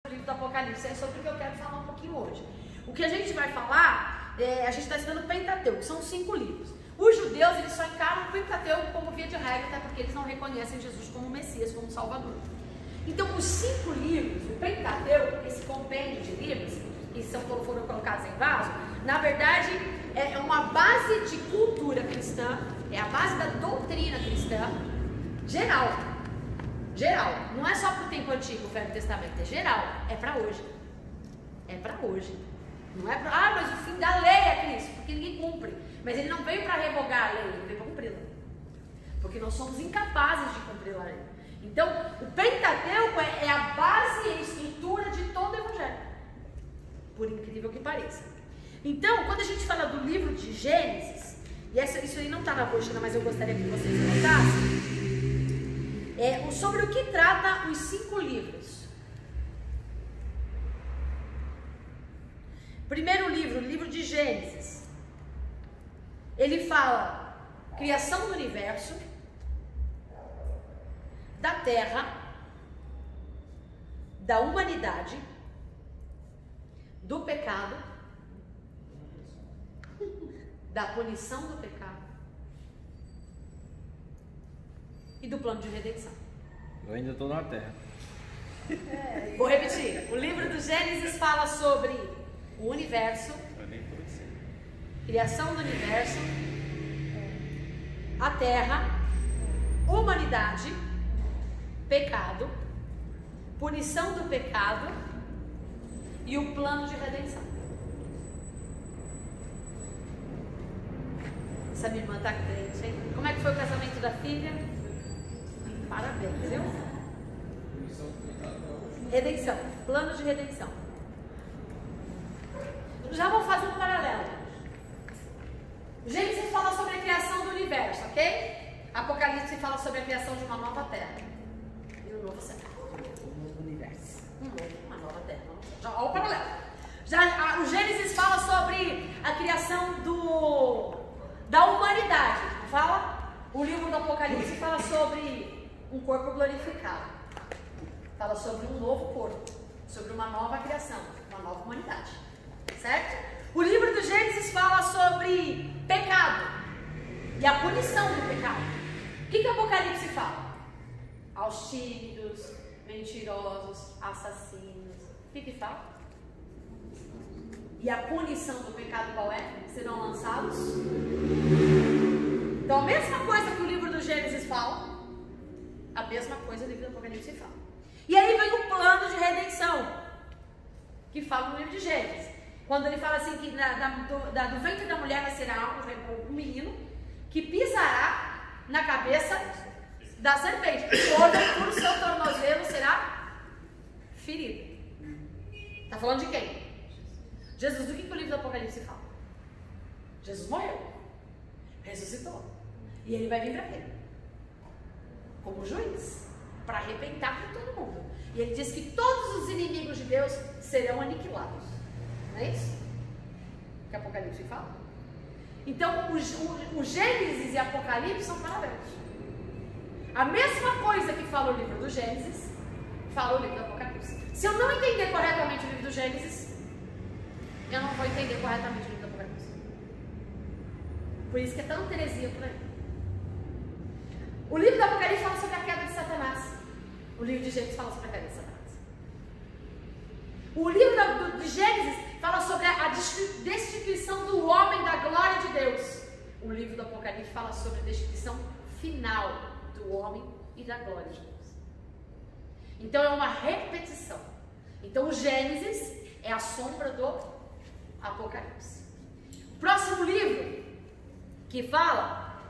livro do Apocalipse, é sobre o que eu quero falar um pouquinho hoje. O que a gente vai falar, a gente está estudando o Pentateuco, são 5 livros. Os judeus, eles só encaram o Pentateuco como via de regra, até porque eles não reconhecem Jesus como Messias, como Salvador. Então, os 5 livros, o Pentateuco, esse compêndio de livros, que foram colocados em vaso, na verdade, é uma base de cultura cristã, é a base da doutrina cristã, geral. Geral, não é só para o tempo antigo, o Velho Testamento, é geral, é para hoje. É para hoje. Não é para, mas o fim da lei é Cristo, porque ninguém cumpre. Mas ele não veio para revogar a lei, ele veio para cumpri-la. Porque nós somos incapazes de cumprir a lei. Então, o Pentateuco é a base e a estrutura de todo o Evangelho. Por incrível que pareça. Então, quando a gente fala do livro de Gênesis, e isso aí não está na apostila, mas eu gostaria que vocês notassem, sobre o que trata os 5 livros. Primeiro livro, o livro de Gênesis, ele fala criação do universo, da terra, da humanidade, do pecado, da punição do pecado e do plano de redenção. Eu ainda estou na terra. Vou repetir. O livro do Gênesis fala sobre o universo, criação do universo, a terra, humanidade, pecado, punição do pecado e o plano de redenção. Essa minha irmã tá crente, hein? Como é que foi o casamento da filha? Parabéns, viu? Redenção, plano de redenção. Já vou fazer um paralelo. Gênesis fala sobre a criação do universo, ok? Apocalipse fala sobre a criação de uma nova terra e um novo céu. Um novo universo. Uma nova terra. Já, olha o paralelo. O Gênesis fala sobre a criação da humanidade. Fala? O livro do Apocalipse fala sobre um corpo glorificado. Fala sobre um novo corpo, sobre uma nova criação, uma nova humanidade. Certo? O livro do Gênesis fala sobre pecado e a punição do pecado. O que o Apocalipse fala? Aos tímidos, mentirosos, assassinos. O que fala? E a punição do pecado qual é? Serão lançados. Então a mesma coisa que o livro do Gênesis fala, a mesma coisa o livro do Apocalipse fala. E aí vem o plano de redenção, que fala no livro de Gênesis. Quando ele fala assim que do ventre da mulher nascerá um menino que pisará na cabeça da serpente. Todo por seu tornozelo será ferido. Está falando de quem? Jesus. Do que o livro do Apocalipse fala? Jesus morreu, ressuscitou, e ele vai vir para quê? Como juiz, para arrebentar com todo mundo. E ele diz que todos os inimigos de Deus serão aniquilados. Não é isso que Apocalipse fala? Então, o Gênesis e Apocalipse são paralelos. A mesma coisa que fala o livro do Gênesis, fala o livro do Apocalipse. Se eu não entender corretamente o livro do Gênesis, eu não vou entender corretamente o livro do Apocalipse. Por isso que é tão heresia por aí. O livro do Apocalipse fala sobre a queda de Satanás. O livro de Gênesis fala sobre a queda de Satanás. O livro de Gênesis fala sobre a destituição do homem da glória de Deus. O livro do Apocalipse fala sobre a destituição final do homem e da glória de Deus. Então é uma repetição. Então o Gênesis é a sombra do Apocalipse. O próximo livro que fala,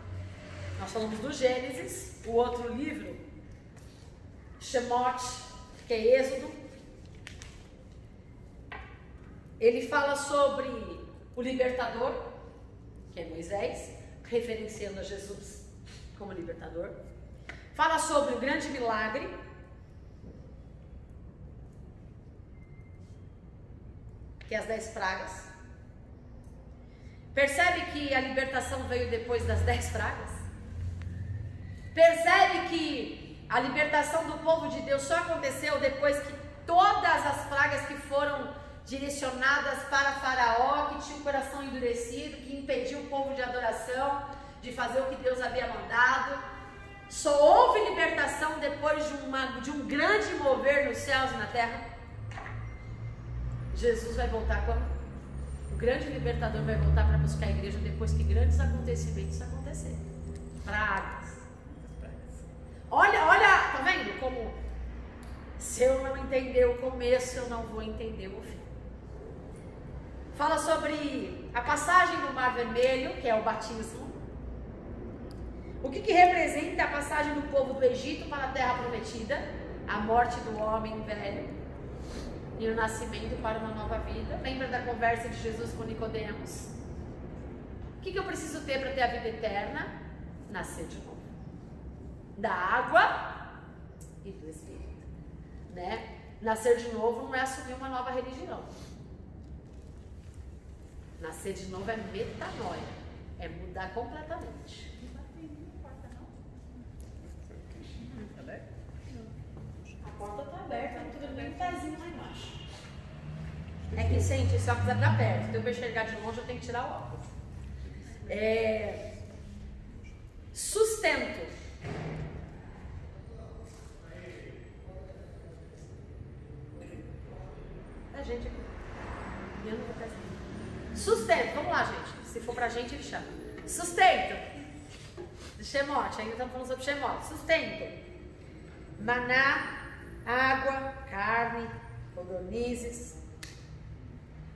nós falamos do Gênesis, o outro livro, Shemot, que é Êxodo. Ele fala sobre o libertador, que é Moisés, referenciando a Jesus como libertador. Fala sobre o grande milagre, que é as 10 pragas. Percebe que a libertação veio depois das 10 pragas? Percebe que a libertação do povo de Deus só aconteceu depois que todas as pragas direcionadas para Faraó, que tinha um coração endurecido, que impediu o povo de adoração, de fazer o que Deus havia mandado. Só houve libertação depois de um grande mover nos céus e na terra. Jesus vai voltar quando? O grande libertador vai voltar para buscar a igreja depois que grandes acontecimentos acontecerem. Pragas. Olha, tá vendo como se eu não entender o começo, eu não vou entender o fim. Fala sobre a passagem do Mar Vermelho, que é o batismo. O que representa a passagem do povo do Egito para a terra prometida? A morte do homem velho e o nascimento para uma nova vida. Lembra da conversa de Jesus com Nicodemos? O que eu preciso ter para ter a vida eterna? Nascer de novo. Da água e do Espírito, né? Nascer de novo não é assumir uma nova religião. Nascer de novo é metanoia, é mudar completamente. A porta está aberta, não estou vendo nem um pezinho lá embaixo. É que, gente, esse óculos é para perto, então para enxergar de longe eu tenho que tirar o óculos. Sustento. A gente aqui. Eu não vou fazer. Sustento. Vamos lá, gente. Se for pra gente, ele chama. Sustento. Shemote. Ainda estamos falando sobre Shemote. Sustento. Maná, água, carne, codornizes.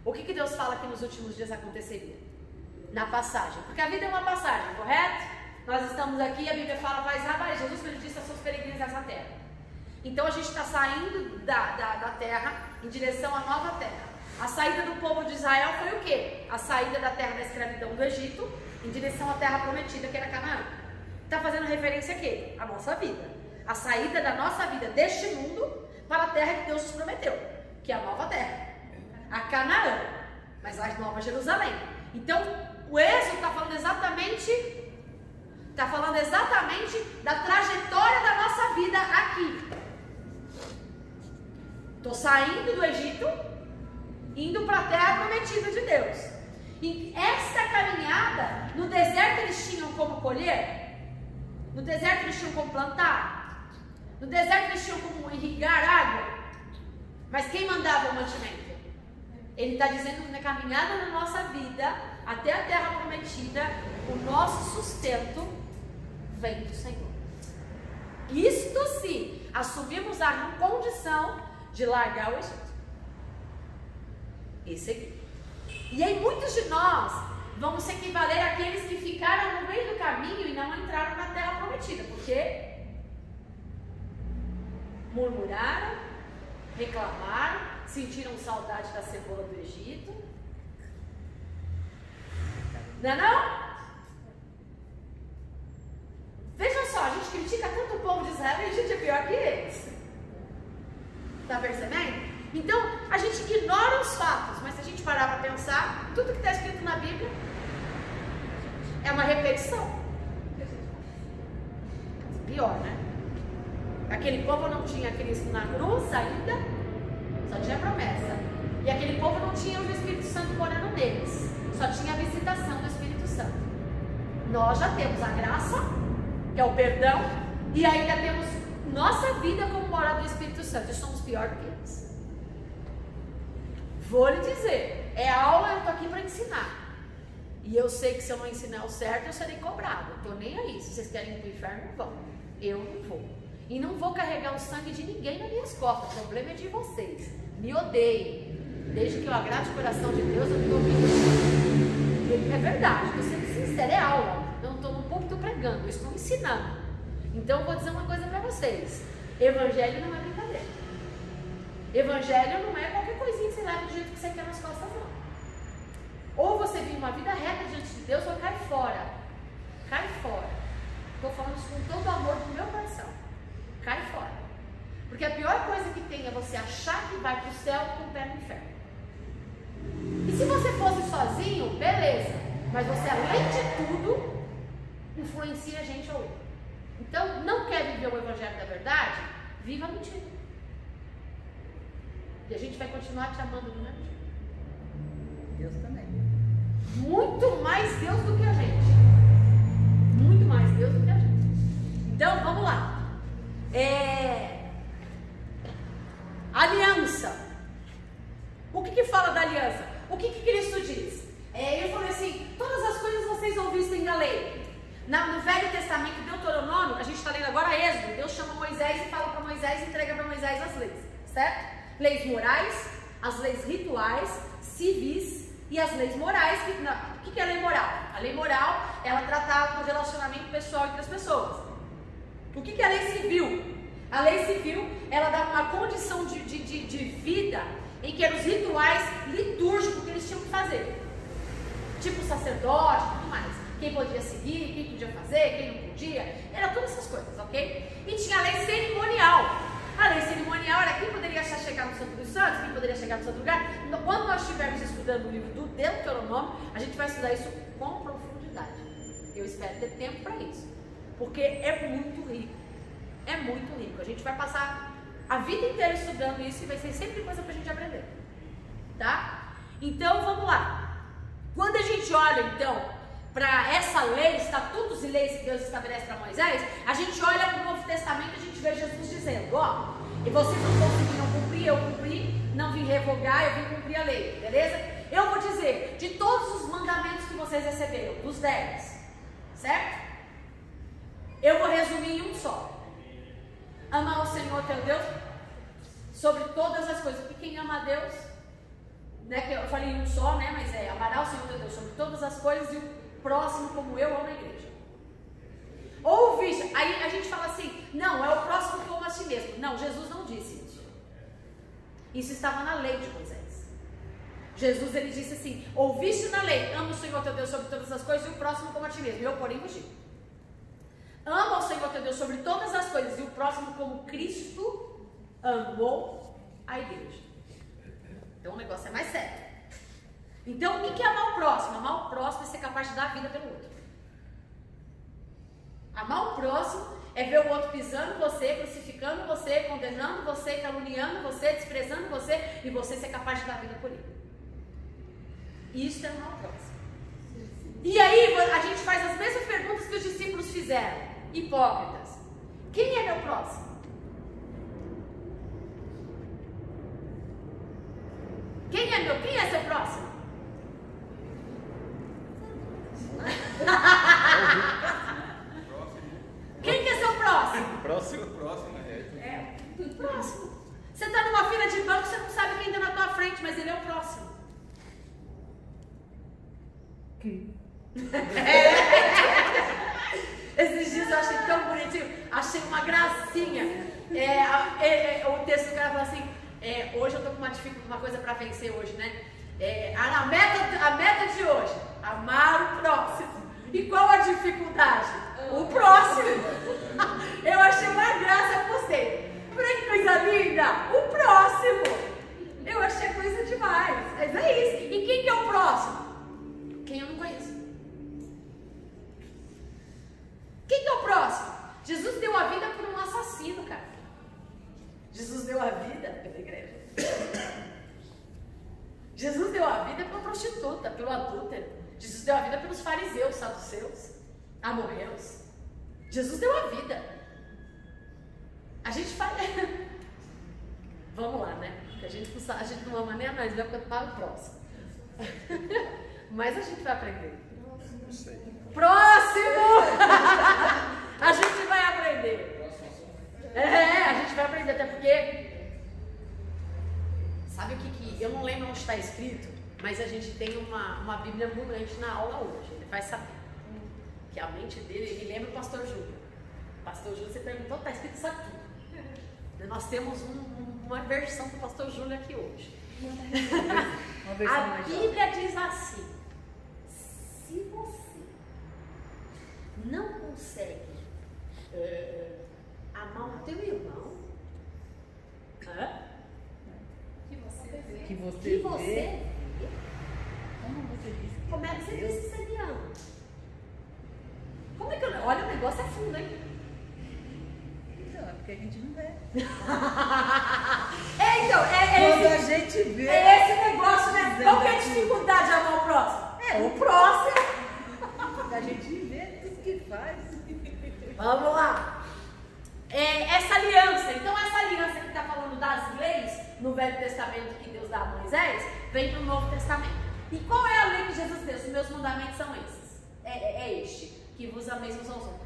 O que Deus fala que nos últimos dias aconteceria? Na passagem. Porque a vida é uma passagem, correto? Nós estamos aqui, a Bíblia fala, vai Israel, Jesus quando disse aos seus peregrinos dessa terra. Então a gente está saindo da terra em direção à nova terra. A saída do povo de Israel foi o quê? A saída da terra da escravidão do Egito em direção à terra prometida, que era Canaã. Está fazendo referência a quê? A nossa vida. A saída da nossa vida deste mundo para a terra que Deus nos prometeu, que é a nova terra. A Canaã, mas a nova Jerusalém. Então o Êxodo está falando exatamente da trajetória da nossa vida aqui. Estou saindo do Egito, indo para a terra prometida de Deus. E essa caminhada, no deserto eles tinham como colher, no deserto eles tinham como plantar, no deserto eles tinham como irrigar água. Mas quem mandava o mantimento? Ele está dizendo que na caminhada da nossa vida, até a terra prometida, o nosso sustento vem do Senhor. Isto se assumirmos a condição de largar o Egito. Esse aqui. E aí muitos de nós vamos se equivaler àqueles que ficaram no meio do caminho e não entraram na terra prometida, porque murmuraram, reclamaram, sentiram saudade da cebola do Egito. Não é não? Veja só, a gente critica tanto o povo de Israel e a gente é pior que eles. Tá percebendo? Então, a gente ignora os fatos, mas se a gente parar para pensar, tudo que está escrito na Bíblia é uma repetição. Pior, né? Aquele povo não tinha Cristo na cruz ainda, só tinha promessa. E aquele povo não tinha o Espírito Santo morando neles, só tinha a visitação do Espírito Santo. Nós já temos a graça, que é o perdão, e ainda temos nossa vida como morada do Espírito Santo. E somos pior do que eles. Vou lhe dizer, é aula, eu estou aqui para ensinar. E eu sei que se eu não ensinar o certo, eu serei cobrado. Eu estou nem aí. Se vocês querem ir para o inferno, vão. Eu não vou. E não vou carregar o sangue de ninguém nas minhas costas. O problema é de vocês. Me odeiem. Desde que eu agrade o coração de Deus, eu me ouvindo. É verdade, estou sendo sincera, é aula. Eu não estou no púlpito pregando, eu estou ensinando. Então eu vou dizer uma coisa para vocês. Evangelho não é brincadeira. Evangelho não é qualquer coisinha que você leva do jeito que você quer nas costas, não. Ou você vive uma vida reta diante de Deus, ou cai fora. Cai fora. Estou falando isso com todo o amor do meu coração. Cai fora. Porque a pior coisa que tem é você achar que vai para o céu com o pé no inferno. E se você fosse sozinho, beleza. Mas você, além de tudo, influencia a gente ou outro. Então, não quer viver o Evangelho da verdade? Viva a mentira. E a gente vai continuar te amando do mesmo jeito. Deus também. Muito mais Deus do que a gente. Muito mais Deus do que a gente. Então, vamos lá. Aliança. O que fala da aliança? O que Cristo diz? Ele falou assim, todas as coisas vocês ouvissem da lei. No Velho Testamento, Deuteronômio, a gente está lendo agora Êxodo, Deus chama Moisés e fala para Moisés e entrega para Moisés as leis, certo? Leis morais, as leis rituais, civis e as leis morais. O que é a lei moral? A lei moral, ela tratava do relacionamento pessoal entre as pessoas. O que é a lei civil? A lei civil, ela dava uma condição de vida em que eram os rituais litúrgicos que eles tinham que fazer. Tipo sacerdote e tudo mais. Quem podia seguir, quem podia fazer, quem não podia. Era todas essas coisas, ok? E tinha a lei cerimonial. A lei cerimonial era quem poderia chegar no Santo dos Santos, quem poderia chegar no santo lugar. Quando nós estivermos estudando o livro do Deuteronômio, a gente vai estudar isso com profundidade. Eu espero ter tempo para isso. Porque é muito rico. É muito rico. A gente vai passar a vida inteira estudando isso e vai ser sempre coisa para a gente aprender. Tá? Então, vamos lá. Quando a gente olha, então, para essa lei, estatutos e leis que Deus estabelece para Moisés, a gente olha para o Novo Testamento e a gente vê Jesus dizendo, ó, e vocês não conseguiram cumprir, eu cumpri, não vim revogar, eu vim cumprir a lei, beleza? Eu vou dizer, de todos os mandamentos que vocês receberam, dos 10, certo? Eu vou resumir em um só. Amar o Senhor teu Deus sobre todas as coisas, porque quem ama a Deus, né, que eu falei em um só, né, mas amará o Senhor teu Deus sobre todas as coisas e o próximo como eu amo a igreja. Ou viste, aí a gente fala assim, não, é o próximo como a si mesmo. Não, Jesus não disse isso. Isso estava na lei de Moisés. Jesus, ele disse assim, ouviste na lei, ama o Senhor teu Deus sobre todas as coisas e o próximo como a ti mesmo. Eu, porém, vos digo, ama o Senhor teu Deus sobre todas as coisas e o próximo como Cristo amou a igreja. Então o negócio é mais sério. Então, o que é amar o próximo? Amar o próximo é ser capaz de dar a vida pelo outro. Amar o próximo é ver o outro pisando você, crucificando você, condenando você, caluniando você, desprezando você, e você ser capaz de dar a vida por ele. Isso é amar o próximo. E aí, a gente faz as mesmas perguntas que os discípulos fizeram. Hipócritas. Quem é meu próximo? Quem é seu próximo? Quem que é seu próximo? Próximo. Próximo. Você está numa fila de banco, você não sabe quem está na tua frente, mas ele é o próximo. Esses dias eu achei tão bonitinho, achei uma gracinha. O texto do cara fala assim, hoje eu tô com uma coisa para vencer hoje, né? A meta de hoje, amar o próximo. E qual a dificuldade? O próximo. Eu achei uma graça, eu postei. Olha que coisa linda! O próximo. Eu achei coisa demais. Mas é isso. E quem que é o próximo? Quem eu não conheço. Quem que é o próximo? Jesus deu a vida por um assassino, cara. Jesus deu a vida pela igreja. Jesus deu a vida pela prostituta, pelo adúltero. Jesus deu a vida pelos fariseus, saduceus, amorreus. Jesus deu a vida. A gente fala... Vamos lá, né? Porque a gente não ama nem a nós, vai para o próximo. Mas a gente vai aprender. Próximo! A gente vai aprender. A gente vai aprender, até porque... Sabe o que eu não lembro onde está escrito, mas a gente tem uma Bíblia ambulante na aula hoje. Ele vai saber que a mente dele, ele lembra o pastor Júlio. Pastor Júlio, você perguntou, está escrito isso aqui. Nós temos uma versão do pastor Júlio aqui hoje. A Bíblia diz assim: se você não consegue amar o teu irmão, que você vê, como é que você diz que você me ama? Como é que eu... Olha, o negócio é fundo, hein? Então, é porque a gente não vê. Então, quando a gente vê. É esse negócio, né? Qual que é a dificuldade de É o próximo. A gente vê tudo que faz. Vamos lá. Essa aliança, então essa aliança que está falando das leis no Velho Testamento que Deus dá a Moisés, vem para o Novo Testamento. E qual é a lei que Jesus deu? Os meus mandamentos são esses. É este, que vos ameis uns aos outros.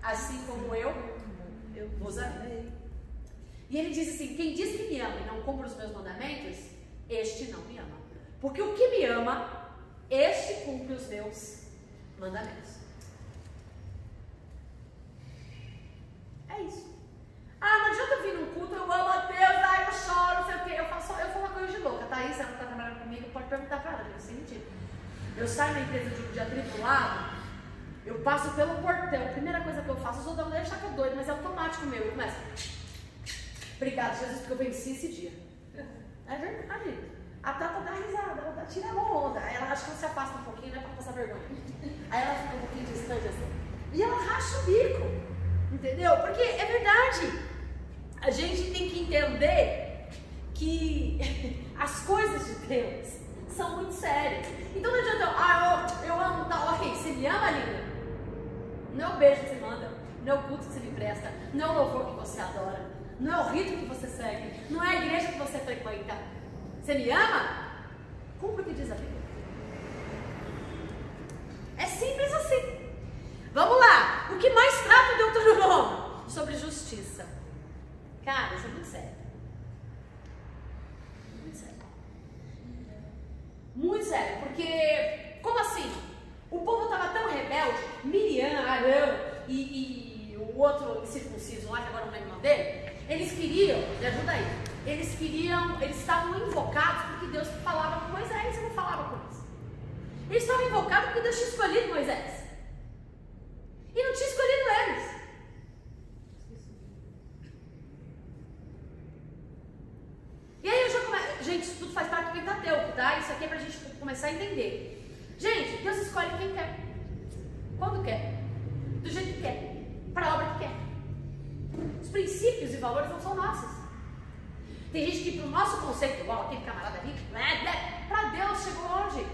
Assim como eu vos amei. E ele diz assim, quem diz que me ama e não cumpre os meus mandamentos, este não me ama. Porque o que me ama, este cumpre os meus mandamentos. É isso. Ah, não adianta eu vir num culto, eu amo a Deus, eu choro, não sei o quê. Eu sou uma coisa de louca. Thaís, ela não está trabalhando comigo, pode perguntar para ela, eu sem mentira. Eu saio na empresa de atribulado, eu passo pelo portão, a primeira coisa que eu faço, os outros devem achar que eu doido, mas é automático meu. Eu começo, obrigado, Jesus, porque eu venci esse dia. É verdade. A Tata dá risada, ela tira a onda. Aí ela acha que ela se afasta um pouquinho, né, pra passar vergonha. Aí ela fica um pouquinho distante assim. E ela racha o bico. Entendeu? Porque é verdade. A gente tem que entender que as coisas de Deus são muito sérias. Então não adianta eu amo tal, ok, você me ama, linda? Não é o beijo que você manda, não é o culto que você me presta, não é o louvor que você adora, não é o rito que você segue, não é a igreja que você frequenta. Você me ama? Cumpre o que diz a Bíblia. É simples assim. Vamos lá. O que mais trata o Deuteronômio? Sobre justiça. Cara, isso é muito sério. Muito sério. Muito sério. Porque, como assim? O povo estava tão rebelde. Miriam, Arão e o outro circunciso lá, que agora não lembro o nome dele. Eles queriam, me ajuda aí. Eles estavam invocados porque Deus falava com Moisés e não falava com eles. Eles estavam invocados porque Deus tinha escolhido Moisés. E não tinha escolhido eles. E aí eu já começo. Gente, isso tudo faz parte do Pentateuco, tá? Isso aqui é pra gente começar a entender. Gente, Deus escolhe quem quer. Quando quer. Do jeito que quer. Para a obra que quer. Os princípios e valores não são nossos. Tem gente que pro nosso conceito, igual aquele camarada ali, para Deus chegou longe.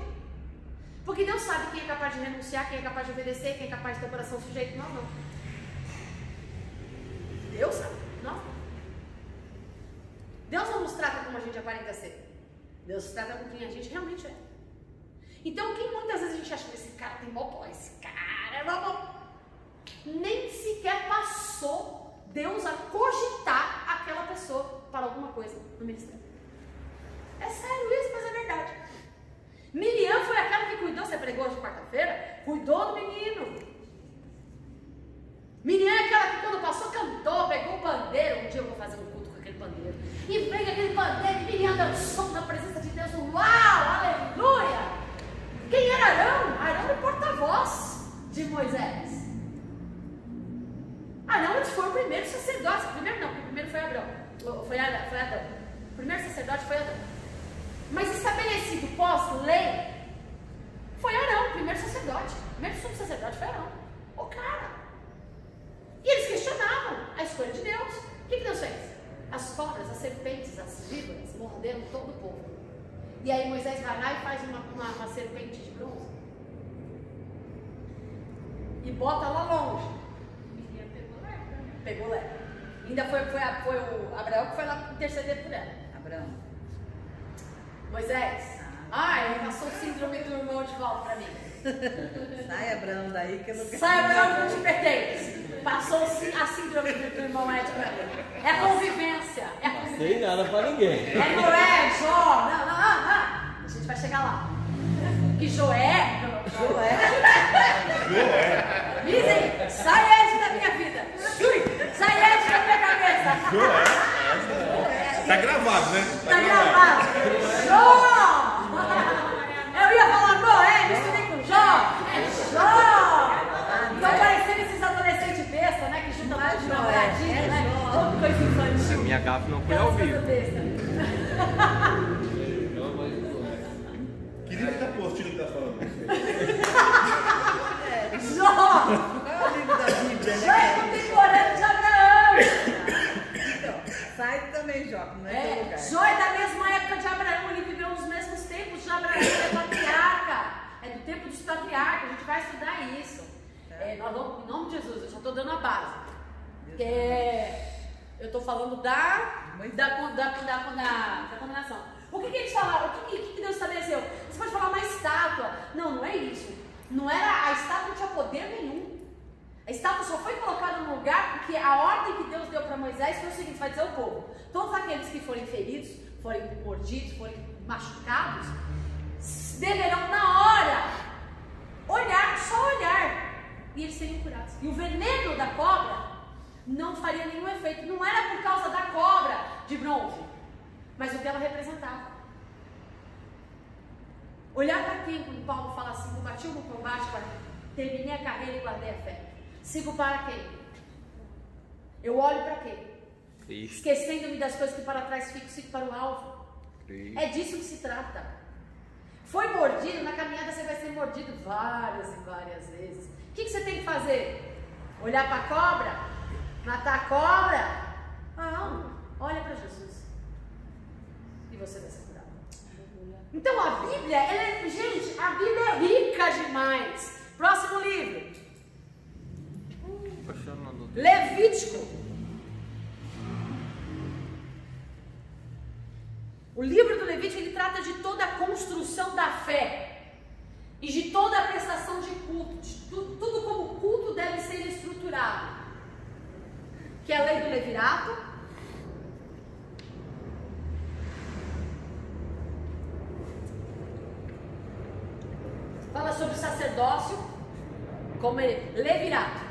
Porque Deus sabe quem é capaz de renunciar, quem é capaz de obedecer, quem é capaz de ter o coração sujeito. Nós não. Deus sabe, nós não. Deus não nos trata como a gente aparenta ser. Deus nos trata com quem a gente realmente é. Então, quem muitas vezes a gente acha que esse cara tem botão, esse cara é bom, nem sequer passou Deus a cogitar aquela pessoa para alguma coisa no ministério. É sério isso, mas é verdade. Miriam foi aquela que cuidou, você pregou hoje quarta-feira, cuidou do menino. Miriam é aquela que quando passou cantou, pegou o pandeiro. Um dia eu vou fazer um culto com aquele pandeiro. E pega aquele pandeiro e Miriam dançou na presença de Deus. Uau, aleluia! Quem era Arão? Arão é o porta-voz de Moisés. Arão foi o primeiro sacerdote. Primeiro não, porque o primeiro foi Abrão. Foi Adão. O primeiro sacerdote foi Adão. Mas estabelecido pós-lei foi Arão, o primeiro sacerdote. O primeiro sumo sacerdote foi Arão. O cara. E eles questionavam a escolha de Deus. O que Deus fez? As cobras, as serpentes, as víboras morderam todo o povo. E aí Moisés vai lá e faz uma serpente de bronze. E bota lá longe. Pegou lepra. Ainda foi o Abraão que foi lá interceder por ela. Abraão. Moisés. Ele passou o síndrome do irmão de volta pra mim. Sai, Abraão, daí que eu não quero. Sai, Abraão, que não te pertence. Passou a síndrome do irmão Ed pra mim. É convivência. Não sei nada pra ninguém. É Noé, Jó. Não. A gente vai chegar lá. Que Joé. Dizem, sai Ed da minha vida. Sai Ed da minha cabeça. Tá gravado, né? Tá gravado. Jó. Eu ia falar Noé, misturei com Jó. É Jó. Estão parecendo esses adolescentes besta, né? Que juntam lá de namoradinho, né? Outra coisa infantil. Minha gafe não foi ao vivo. Queria que tá postindo o que tá falando. Jó! Qual é o livro da Bíblia, Jó é contemporâneo de Abraão! Então, sai também, Jó, não é teu lugar. Jó é da mesma época de Abraão, ele viveu nos mesmos tempos de Abraão, é patriarca. É Eu estou falando da condenação. O que eles falaram? O que Deus estabeleceu? Você pode falar uma estátua. Não é isso. Não era, a estátua não tinha poder nenhum. A estátua só foi colocada no lugar porque a ordem que Deus deu para Moisés foi o seguinte: vai dizer ao povo, todos aqueles que forem feridos, forem mordidos, forem machucados, deverão na hora olhar, só olhar, e eles seriam curados. E o veneno da cobra não faria nenhum efeito. Não era por causa da cobra de bronze, mas o que ela representava. Olhar para quem, quando Paulo fala assim: combati o bom combate, terminei a carreira e guardei a fé. Sigo para quem? Eu olho para quem? Esquecendo-me das coisas que para trás sigo para o alvo. É disso que se trata. Foi mordido, na caminhada você vai ser mordido várias e várias vezes. O que você tem que fazer? Olhar para a cobra? Matar a cobra? Não, olha para Jesus e você vai ser curado. Então a Bíblia, gente, a Bíblia é rica demais. Próximo livro, Levítico. O livro do Levítico, ele trata de toda a construção da fé e de toda a prestação de culto, de tudo como o culto deve ser estruturado, que é a lei do levirato, fala sobre o sacerdócio, como levirato,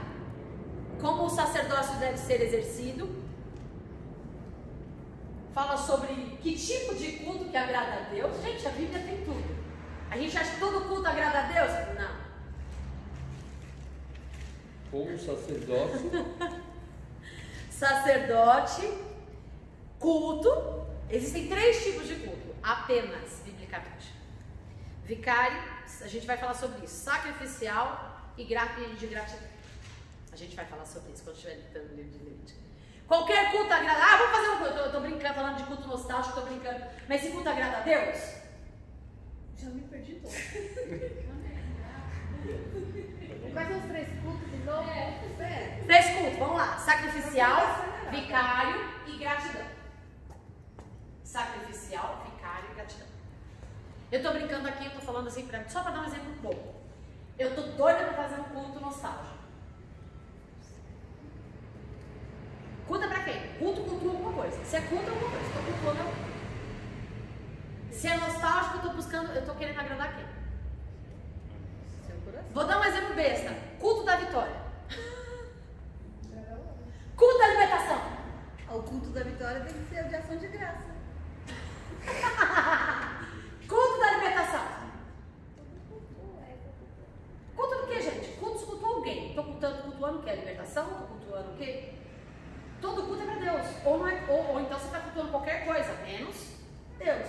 como o sacerdócio deve ser exercido. Fala sobre que tipo de culto que agrada a Deus. Gente, a Bíblia tem tudo. A gente acha que todo culto agrada a Deus? Não. Como sacerdócio. Sacerdote, culto. Existem 3 tipos de culto, apenas, biblicamente. Vicário, a gente vai falar sobre isso. Sacrificial e de gratidão. A gente vai falar sobre isso quando estiver editando o livro de Levítico. Qualquer culto agrada. Vamos fazer um culto. Eu tô brincando, falando de culto nostálgico, tô brincando. Mas esse culto agrada a Deus? Já me perdi todo. Quais são os 3 cultos de novo? 3 cultos, vamos lá. Sacrificial, vicário e gratidão. Sacrificial, vicário e gratidão. Eu tô brincando aqui, eu tô falando assim, só para dar um exemplo bom. Eu tô doida para fazer um culto nostálgico. Culto é pra quem? Cultua alguma coisa. Se é culto, é alguma coisa. Estou cultuando alguma coisa. Se é nostálgico, eu tô querendo agradar quem? Seu coração. Vou dar um exemplo besta. Culto da vitória. Culto da libertação. O culto da vitória tem que ser de ação de graça. Culto da libertação. Culto do que, gente? Culto cultua alguém. Estou cultuando o que? A libertação? Estou cultuando o quê? Todo culto é para Deus. Ou então você está cultuando qualquer coisa, menos Deus.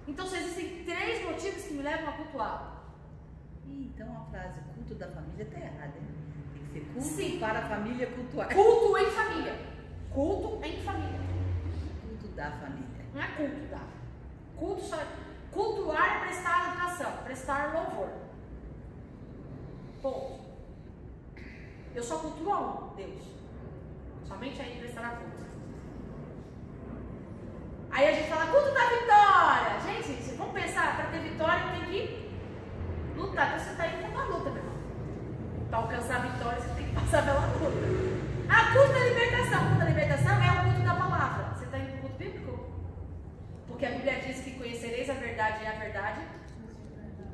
Então só existem 3 motivos que me levam a cultuar. Então a frase culto da família está errada, hein? Tem que ser culto Sim. para a família cultuar. Culto em família. Culto em família. Culto da família. Não é culto, tá? Culto só. Cultuar é prestar adoração, prestar louvor. Ponto. Eu só cultuo a um, Deus. Somente aí prestará culto. Aí a gente fala culto da vitória. Gente, se vamos pensar, para ter vitória tem que lutar. Então você está indo para uma luta, meu irmão. Para alcançar a vitória você tem que passar pela luta. Culto da libertação. Culto da libertação é o culto da palavra. Você está indo para o culto bíblico? Porque a Bíblia diz que conhecereis a verdade e a verdade.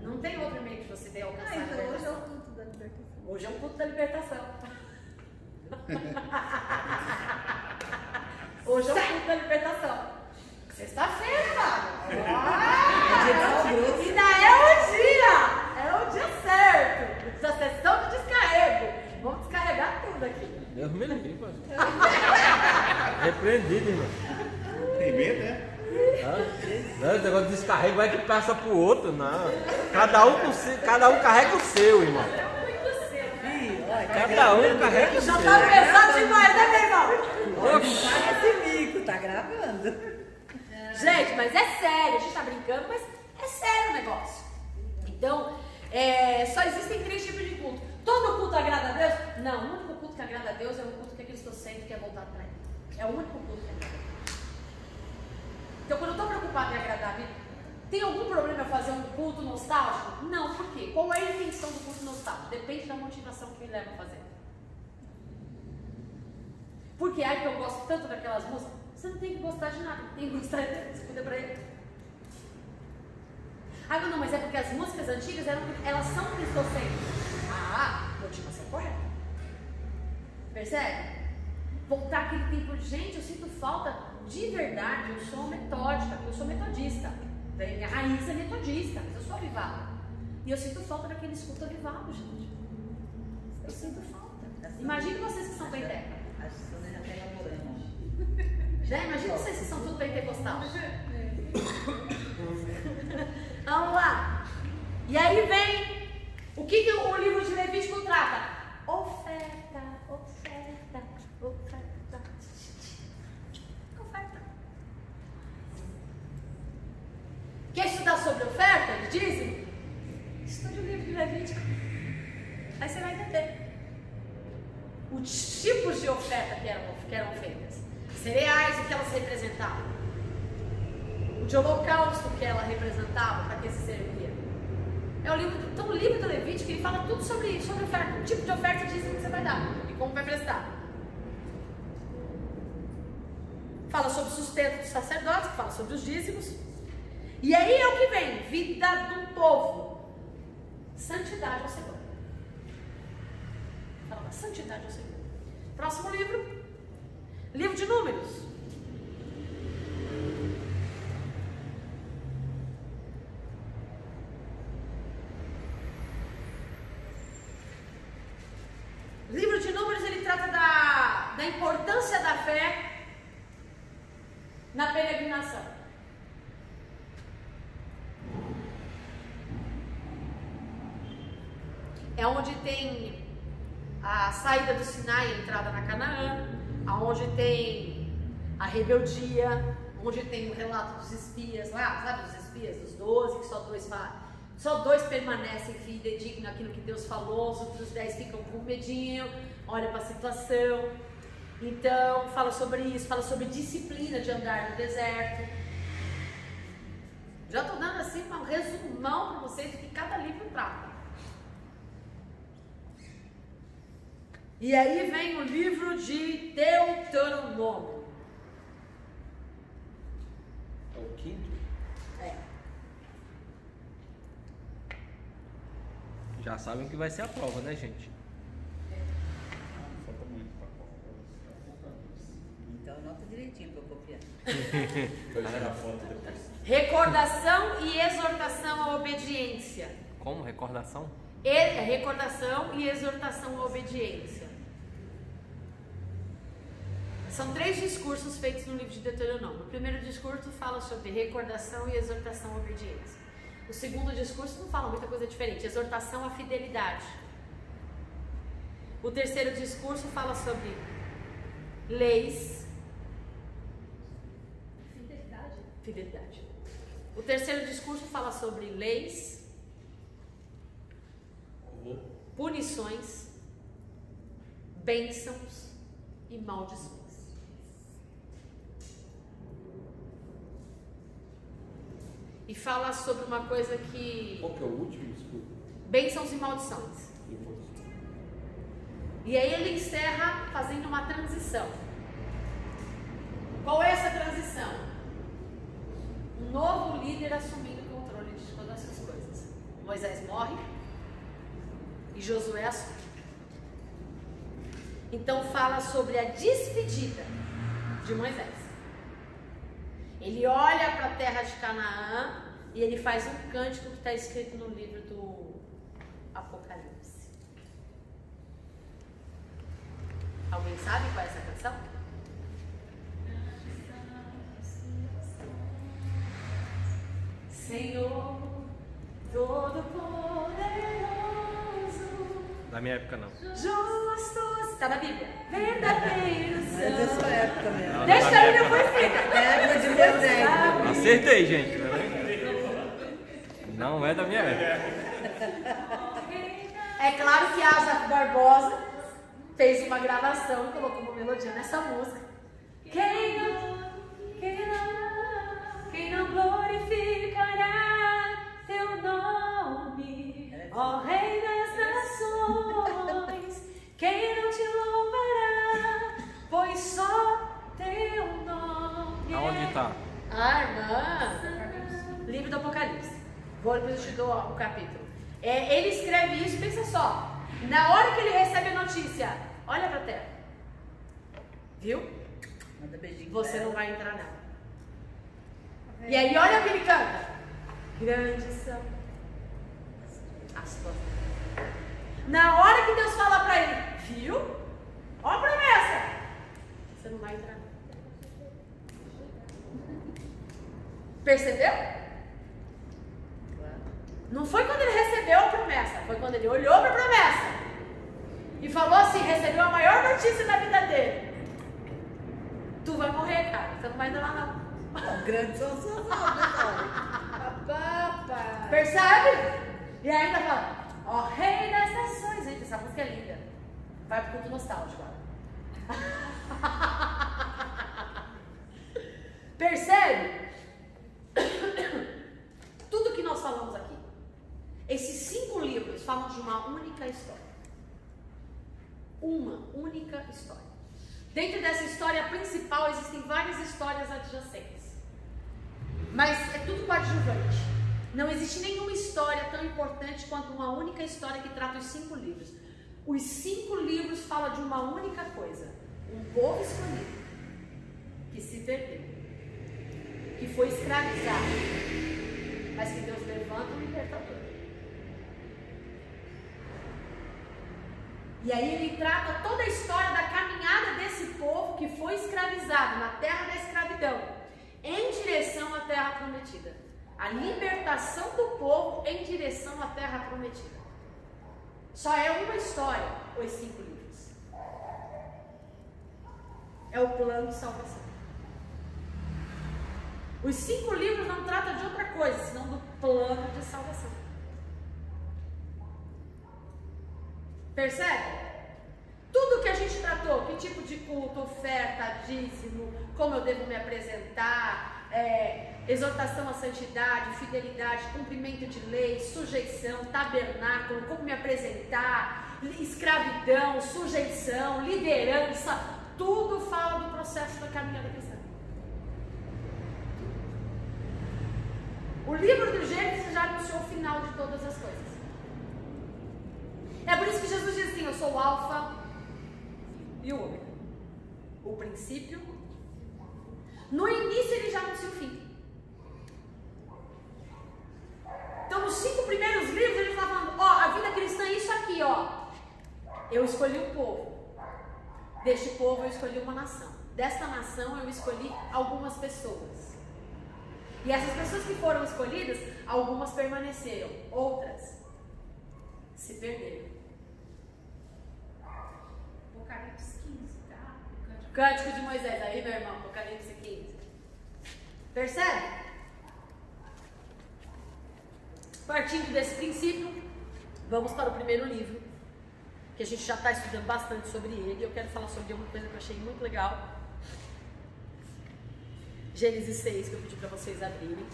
Não tem outro meio que você tenha alcançado a Então libertação. hoje é o culto da libertação. Hoje é um culto da libertação. Hoje é o culto da libertação. Sexta-feira, mano. Ainda é o dia. É o dia certo. Da sessão de descarrego. Vamos descarregar tudo aqui. Deus me livre, repreendido, irmão. Tem medo, né? Não, esse negócio de descarrego vai que passa pro outro, não. Cada um carrega o seu, irmão. Cada um carrega o seu. Já tá pesado demais, né, meu irmão? Paga esse mico, tá gravando. Gente, mas é sério, a gente tá brincando, mas é sério o negócio. Então, só existem 3 tipos de culto. Todo culto agrada a Deus? Não, o único culto que agrada a Deus é o culto que é cristocêntrico, que é voltado para Ele. É o único culto que agrada a Deus. Então, quando eu estou preocupada em agradar a Deus, tem algum problema eu fazer um culto nostálgico? Não, por quê? Qual é a intenção do culto nostálgico? Depende da motivação que me leva a fazer. Porque que eu gosto tanto daquelas músicas, você não tem que gostar de nada, tem que gostar de Deus, cuida pra Ele. Não, mas é porque as músicas antigas elas são cristocêntricas. Motivação correta. Percebe? Voltar aquele tempo, gente, eu sinto falta de verdade, eu sou metódica, eu sou metodista. Minha raiz é metodista, mas eu sou avivada. E eu sinto falta daquele escuto avivado, gente. Eu sinto falta. Imagine vocês que são penteca. Acho que você já pega morando. Já imagina vocês que são tudo pentecostal. Vamos lá. E aí vem o que o livro de Levítico trata? Oferta, oferta, oferta. Oferta. Quer estudar sobre oferta? Eles dizem? Estude o livro de Levítico. Aí você vai entender os tipos de oferta que eram feitas. Cereais, o que elas representavam. O de holocausto que ela representava, para que se servia. Então o livro do Levítico, ele fala tudo sobre oferta. O tipo de oferta diz o que você vai dar e como vai prestar. Fala sobre o sustento dos sacerdotes, fala sobre os dízimos. E aí é o que vem, vida do povo. Santidade ao Senhor. Fala da santidade ao Senhor. Próximo livro. Livro de Números. Livro de Números, ele trata da importância da fé na peregrinação. É onde tem a saída do Sinai, a entrada na Canaã, aonde tem a rebeldia, onde tem o relato dos espias lá, sabe, dos espias, dos 12, que só dois permanecem fidedignos naquilo que Deus falou, os outros 10 ficam com medinho, olham para a situação. Então, fala sobre isso, fala sobre disciplina de andar no deserto. Já estou dando assim um resumão para vocês do que cada livro trata. E aí vem o livro de Deuteronômio. É o quinto? É. Já sabem que vai ser a prova, né, gente? Falta muito pra prova. Então anota direitinho para eu copiar. Vai tirar foto depois. Recordação e exortação à obediência. Como? Recordação? Recordação e exortação à obediência. São 3 discursos feitos no livro de Deuteronômio. O primeiro discurso fala sobre recordação e exortação à obediência. O segundo discurso não fala muita coisa diferente, exortação à fidelidade. O terceiro discurso fala sobre leis. Fidelidade. O terceiro discurso fala sobre leis, punições, bênçãos e maldições. E fala sobre uma coisa que... Qual que é o último? Desculpa. Bênçãos e maldições. E aí ele encerra fazendo uma transição. Qual é essa transição? Um novo líder assumindo o controle de todas essas coisas. Moisés morre e Josué assume. Então fala sobre a despedida de Moisés. Ele olha para a terra de Canaã e ele faz um cântico que está escrito no livro do Apocalipse. Alguém sabe qual é essa canção? Senhor Todo-Poderoso, Da minha época não. justo, está na Bíblia, verdadeiro Mas é Santo. sua época mesmo. Não, Deixa da que a minha Bíblia época foi escrita. É época de Moisés. Acertei, gente. Não é da minha época. É claro que Asaf Barbosa fez uma gravação e colocou uma melodia nessa música. Quem não glorificará teu nome, ó Rei das Nações? Quem não te louvará, pois só teu nome. Aonde tá? Irmã. Livro do Apocalipse. Depois eu te dou o capítulo. Ele escreve isso, pensa só. Na hora que ele recebe a notícia, olha pra terra. Viu? Manda beijinho. Você não vai entrar nela. E aí olha o que ele canta. Grandes são as tuas. Na hora que Deus fala pra ele, viu? Ó a promessa. Você não vai entrar nela. Percebeu? Não foi quando ele recebeu a promessa, foi quando ele olhou para a promessa e falou assim, recebeu a maior notícia da vida dele. Tu vai morrer, cara, você não vai entrar lá não. Grandes são suas obras, olha. Percebe? E ainda fala, ó Rei das Nações. Gente, essa música é linda. Vai pro culto nostálgico agora. Percebe? Tudo que nós falamos aqui, esses 5 livros falam de uma única história. Uma única história. Dentro dessa história principal existem várias histórias adjacentes. Mas é tudo coadjuvante. Não existe nenhuma história tão importante quanto uma única história que trata os 5 livros. Os 5 livros falam de uma única coisa. Um povo escolhido que se perdeu, que foi escravizado, mas que Deus levanta um libertador. E aí ele trata toda a história da caminhada desse povo que foi escravizado na terra da escravidão, em direção à terra prometida. A libertação do povo em direção à terra prometida. Só é uma história, os 5 livros. É o plano de salvação. Os 5 livros não tratam de outra coisa, senão do plano de salvação. Percebe? Tudo que a gente tratou, que tipo de culto, oferta, dízimo, como eu devo me apresentar, exortação à santidade, fidelidade, cumprimento de lei, sujeição, tabernáculo, como me apresentar, escravidão, sujeição, liderança, tudo fala do processo da caminhada cristã. O livro do Gênesis já anunciou o final de todas as coisas. É por isso que Jesus diz assim, eu sou o alfa e o ômega. O princípio. No início ele já anuncia o fim. Então nos 5 primeiros livros ele está falando, ó, a vida cristã é isso aqui, ó. Eu escolhi um povo. Deste povo eu escolhi uma nação. Desta nação eu escolhi algumas pessoas. E essas pessoas que foram escolhidas, algumas permaneceram, outras se perderam. Apocalipse 15, tá? Cântico de Moisés, aí meu irmão, Apocalipse 15. Percebe? Partindo desse princípio, vamos para o primeiro livro, que a gente já está estudando bastante sobre ele. Eu quero falar sobre uma coisa que eu achei muito legal. Gênesis 6, que eu pedi para vocês abrirem.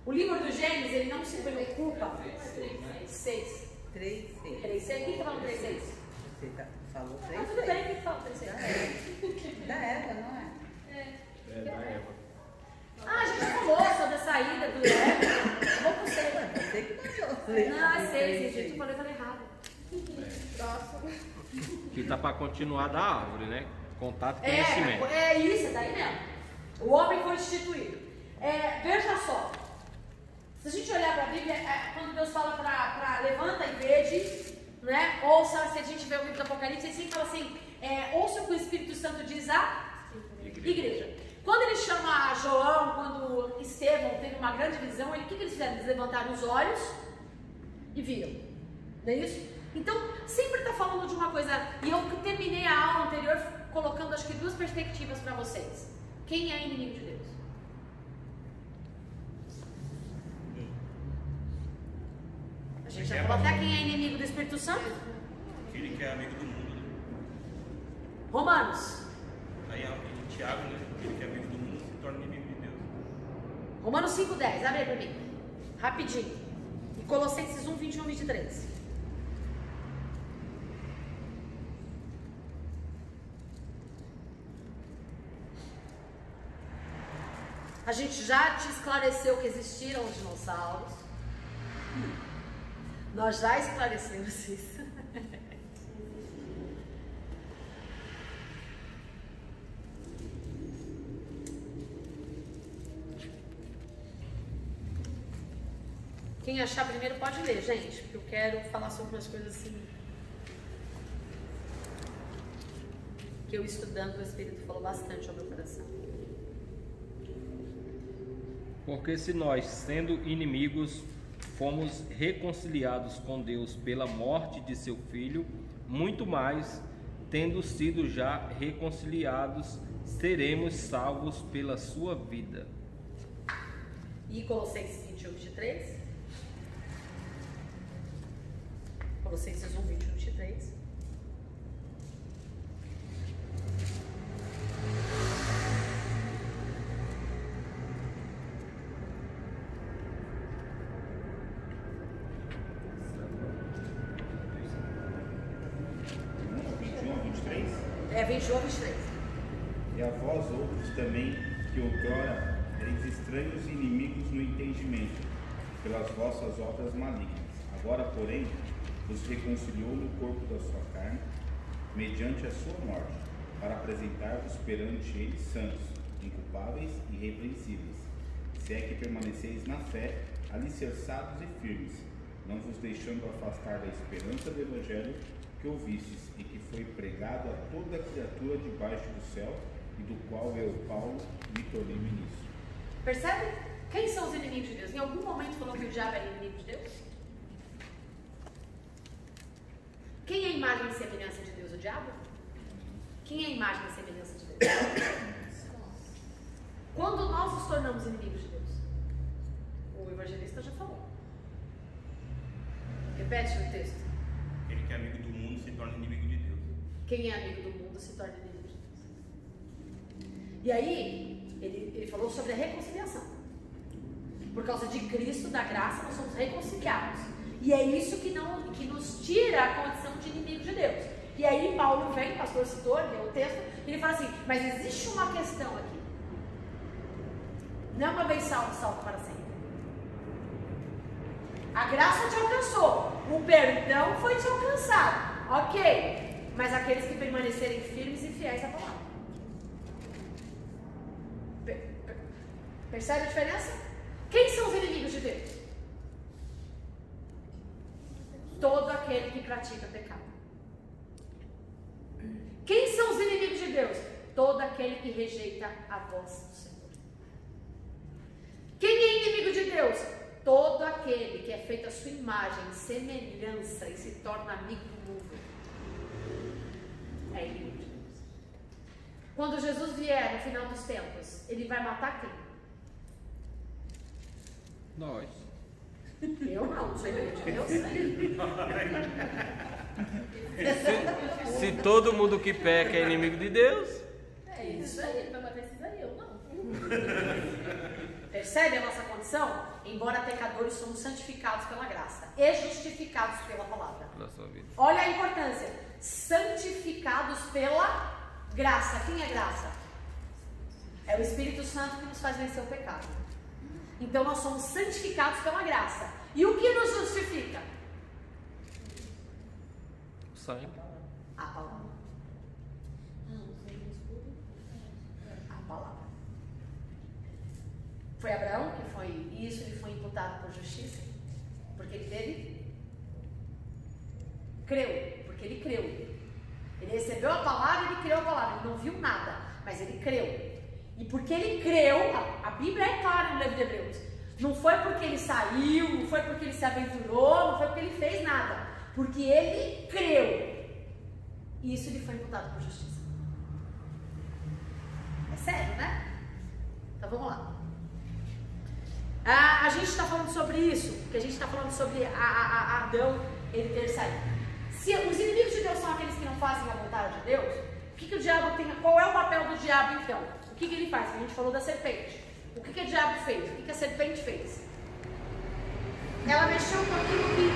O livro do Gênesis, ele não se preocupa. 6. 3, 6. 3, 6. Quem está falando 3, 6? Você falou 3, 6. Ah, tudo bem, quem fala 3, 6? Da Eva, não é? É, da Eva. Ah, a gente já falou sobre a saída do Eva. Vou com 6. Você que passou. Não, é 6, gente. Eu falei errado. Próximo. Que tá para continuar da árvore, né? Contato e conhecimento. É isso, é daí mesmo. O homem foi instituído. Veja só. Se a gente olhar para a Bíblia, quando Deus fala para levanta e vede, né? Ouça, se a gente vê o livro do Apocalipse, ele sempre fala assim, ouça o que o Espírito Santo diz à igreja. Quando ele chama João, quando Estevão teve uma grande visão, o que eles fizeram? Eles levantaram os olhos e viram. Não é isso? Então, sempre está falando de uma coisa, e eu terminei a aula anterior colocando acho que 2 perspectivas para vocês. Quem é inimigo de Deus? A gente já falou até quem é inimigo do Espírito Santo. Aquele que é amigo do mundo, né? Romanos. Aí em Tiago, né? Aquele que é amigo do mundo se torna inimigo de Deus. Romanos 5:10, abre aí pra mim. Rapidinho. E Colossenses 1:21, 23. A gente já te esclareceu que existiram os dinossauros. Nós já esclarecemos isso. Quem achar primeiro pode ler, gente, porque eu quero falar sobre umas coisas assim que eu estudando o Espírito falou bastante ao meu coração. Porque se nós, sendo inimigos, fomos reconciliados com Deus pela morte de seu Filho, muito mais, tendo sido já reconciliados, seremos salvos pela sua vida. E Colossenses 21, 23? Colossenses 1, 21, 23. É 21 a 23. E a vós outros também, que outrora eres estranhos e inimigos no entendimento, pelas vossas obras malignas. Agora, porém, os reconciliou no corpo da sua carne, mediante a sua morte, para apresentar-vos perante ele santos, inculpáveis e irrepreensíveis, se é que permaneceis na fé, alicerçados e firmes, não vos deixando afastar da esperança do Evangelho que ouvistes e que foi pregado a toda criatura debaixo do céu, e do qual eu, Paulo, me tornei ministro. Percebe? Quem são os inimigos de Deus? Em algum momento falou que o diabo era inimigo de Deus? Quem é a imagem e semelhança de Deus? O diabo? Quem é a imagem e semelhança de Deus? Quando nós nos tornamos inimigos de Deus? O evangelista já falou. Repete o texto. Aquele que é amigo do mundo se torna inimigo de Deus. Quem é amigo do mundo se torna inimigo de Deus. E aí, ele falou sobre a reconciliação. Por causa de Cristo, da graça, nós somos reconciliados. E é isso que nos tira a condição de inimigo de Deus. E aí Paulo vem, o pastor citou, leu o texto, e ele fala assim, mas existe uma questão aqui. Não é uma vez salvo, salvo para sempre. A graça te alcançou, o perdão foi te alcançado, ok, mas aqueles que permanecerem firmes e fiéis à palavra. Percebe a diferença? Quem são os inimigos de Deus? Todo aquele que pratica pecado. Quem são os inimigos de Deus? Todo aquele que rejeita a voz do Senhor. Quem é inimigo de Deus? Todo aquele que é feito a sua imagem, semelhança e se torna amigo do mundo. É inimigo de Deus. Quando Jesus vier no final dos tempos, ele vai matar quem? Nós. Eu não sou inimigo de Deus, sei. Se todo mundo que peca é inimigo de Deus, É isso aí. Ele vai bater esses aí, eu não. Percebe a nossa condição? Embora pecadores, somos santificados pela graça e justificados pela palavra. na sua vida. Olha a importância. Santificados pela graça. Quem é graça? É o Espírito Santo que nos faz vencer o pecado. Então nós somos santificados pela graça. E o que nos justifica? Sangue. A palavra. A palavra. Foi Abraão que foi, e isso lhe foi imputado por justiça, porque ele teve, creu, porque ele creu. Ele recebeu a palavra, ele creu a palavra, ele não viu nada, mas ele creu. E porque ele creu, a Bíblia é clara no livro de Hebreus, não foi porque ele saiu, não foi porque ele se aventurou, não foi porque ele fez nada, porque ele creu. E isso lhe foi imputado por justiça. É sério, né? Então vamos lá. A gente está falando sobre isso, que a gente está falando sobre Adão, ele ter saído. Se os inimigos de Deus são aqueles que não fazem a vontade de Deus, o que o diabo tem? Qual é o papel do diabo então? O que ele faz? A gente falou da serpente. O que o diabo fez? O que a serpente fez? Ela mexeu com aquilo que...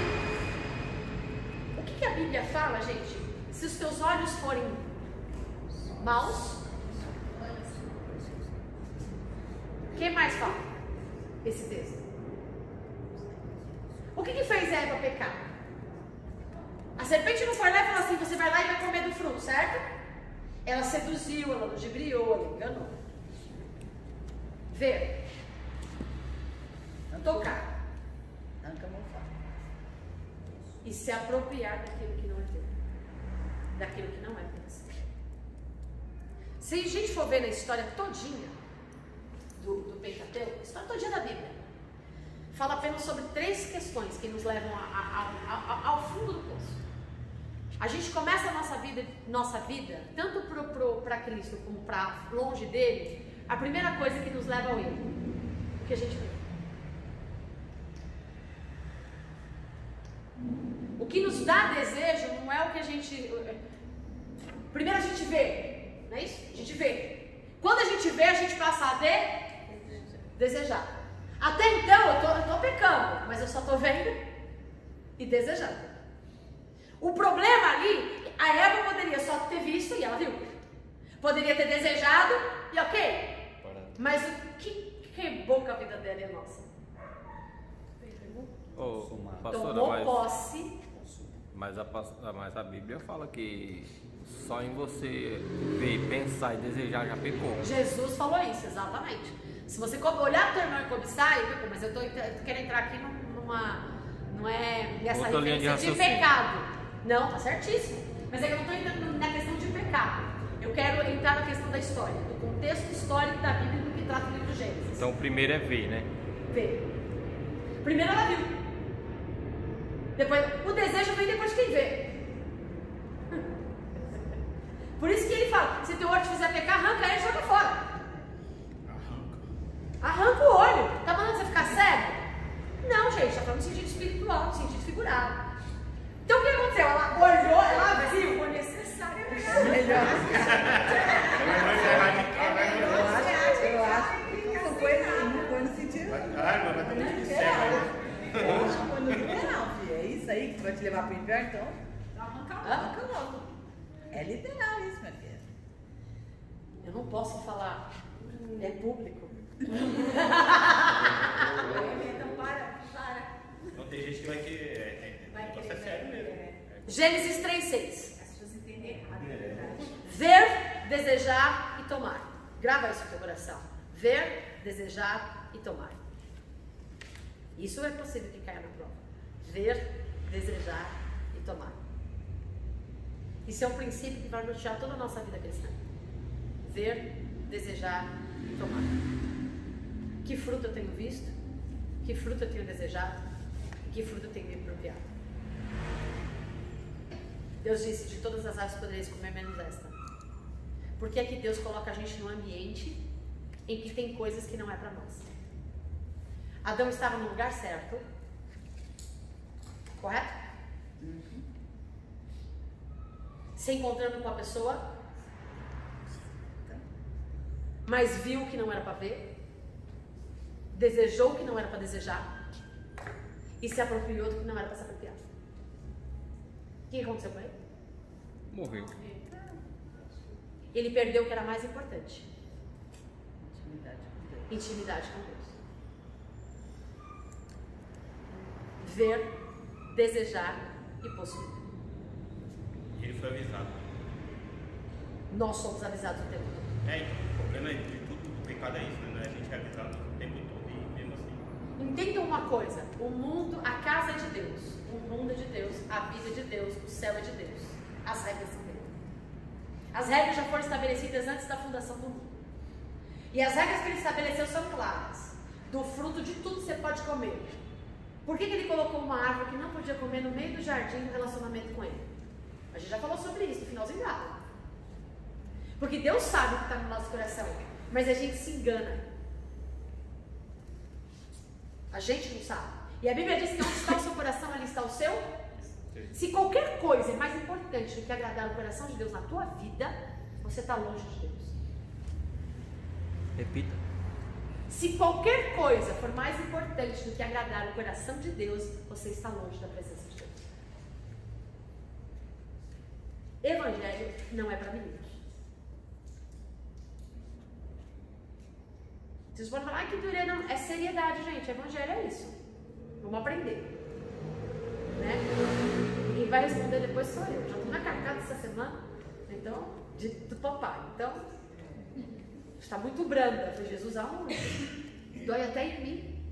O que a Bíblia fala, gente? Se os teus olhos forem maus, o que mais fala esse texto? O que fez Eva pecar? A serpente não foi lá e falou assim, você vai lá e vai comer do fruto, certo? Ela seduziu, ela ludibriou, ela enganou. Ver. Tocar. E se apropriar daquilo que não é teu. Daquilo que não é Deus. Se a gente for ver na história todinha do Pentateuco, a história todinha da Bíblia, fala apenas sobre 3 questões que nos levam ao fundo do poço. A gente começa a nossa vida tanto para Cristo como para longe dele, a primeira coisa que nos leva ao erro, o que a gente vê. O que nos dá desejo não é o que a gente... Primeiro a gente vê, não é isso? A gente vê. Quando a gente vê, a gente passa a desejar. Até então eu tô pecando, mas eu só tô vendo e desejando. O problema ali, a Eva poderia só ter visto e ela viu. Poderia ter desejado e ok. Mas o que quebrou com a vida dela e a nossa? Pastora, tomou posse. Mas a Bíblia fala que só em você ver, pensar e desejar já pecou. Jesus falou isso, exatamente. Se você olhar para o teu irmão e cobiçar, mas eu estou querendo entrar aqui não é nessa referência de pecado. Não, tá certíssimo. Mas é que eu não estou entrando na questão de pecado. Eu quero entrar na questão da história, do contexto histórico da Bíblia do que trata o livro de Gênesis. Então o primeiro é ver, né? Ver. Primeiro ela viu. Depois, o desejo vem depois de quem vê. Por isso que ele fala, se teu olho te fizer pecar, arranca ele e joga fora. Arranca o olho. Tá mandando você ficar cego? Não, gente, está falando no sentido espiritual, no sentido figurado. Então o que aconteceu? Ela olhou, ela viu, foi necessário. Melhor. Eu acho que não foi no sentido. Ai, mas vai ter muito de cego aí. Não foi no literal, filho. É isso aí que vai te levar para o inferno, então. Arranca logo. É literal isso, minha filha. Eu não posso falar. É público. Então para. Não tem gente que vai querer. Negócio é sério mesmo. Gênesis 3:6. As pessoas entendem errado, é verdade. Ver, desejar e tomar. Grava isso no teu coração. Ver, desejar e tomar. Isso é possível que caia na prova. Ver, desejar e tomar. Isso é um princípio que vai nortear toda a nossa vida cristã. Ver, desejar e tomar. Que fruto eu tenho visto? Que fruto eu tenho desejado? Que fruto eu tenho me apropriado? Deus disse, de todas as árvores podereis comer menos esta. Por que é que Deus coloca a gente num ambiente em que tem coisas que não é para nós? Adão estava no lugar certo. Correto? Se encontrando com a pessoa, mas viu que não era para ver, desejou o que não era para desejar e se apropriou do que não era para se apropriar. O que aconteceu com ele? Morreu. Ele perdeu o que era mais importante: Intimidade com Deus. intimidade com Deus. Ver, desejar e possuir. Ele foi avisado. Nós somos avisados o tempo todo. Então, o problema de tudo do pecado é isso, né? A gente é avisado o tempo todo e mesmo assim. Entendam uma coisa: o mundo, a casa é de Deus, o mundo é de Deus, a vida é de Deus, o céu é de Deus, as regras são dele. As regras já foram estabelecidas antes da fundação do mundo. E as regras que ele estabeleceu são claras. Do fruto de tudo você pode comer. Por que ele colocou uma árvore que não podia comer no meio do jardim no relacionamento com ele? A gente já falou sobre isso no finalzinho da aula. Porque Deus sabe o que está no nosso coração, mas a gente se engana. A gente não sabe. E a Bíblia diz que onde está o seu coração, ali está o seu. Se qualquer coisa é mais importante do que agradar o coração de Deus na tua vida, você está longe de Deus. Repita. Se qualquer coisa for mais importante do que agradar o coração de Deus, você está longe da presença de Deus. Evangelho não é para meninos. Vocês podem falar, que dureza, não. É seriedade, gente. Evangelho é isso. Vamos aprender. Né? E quem vai responder depois sou eu. Já estou na carcada essa semana. Então, do papai. Então, está muito branda. Eu falei, Jesus, aonde? Dói até em mim.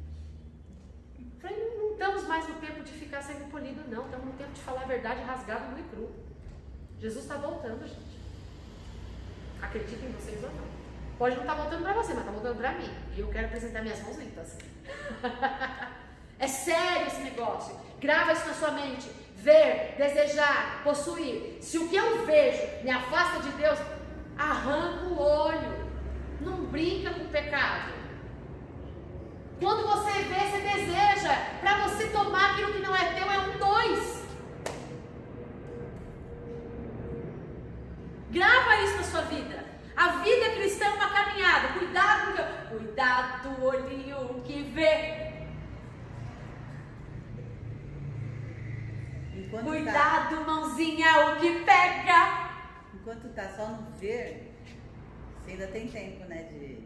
Eu falei, não estamos mais no tempo de ficar sendo polido, não. Estamos no tempo de falar a verdade rasgado no e cru. Jesus está voltando, gente. Acreditem em vocês ou não. Pode não estar voltando para você, mas está voltando para mim. E eu quero apresentar minhas mãos limpas. É sério esse negócio. Grava isso na sua mente. Ver, desejar, possuir. Se o que eu vejo me afasta de Deus, arranca o olho. Não brinca com o pecado. Quando você vê, você deseja. Para você tomar aquilo que não é teu, é 2. Grava isso na sua vida. A vida cristã é uma caminhada. Cuidado do olhinho que vê. Cuidado, mãozinha, o que pega. Enquanto tá só no ver, você ainda tem tempo, né, de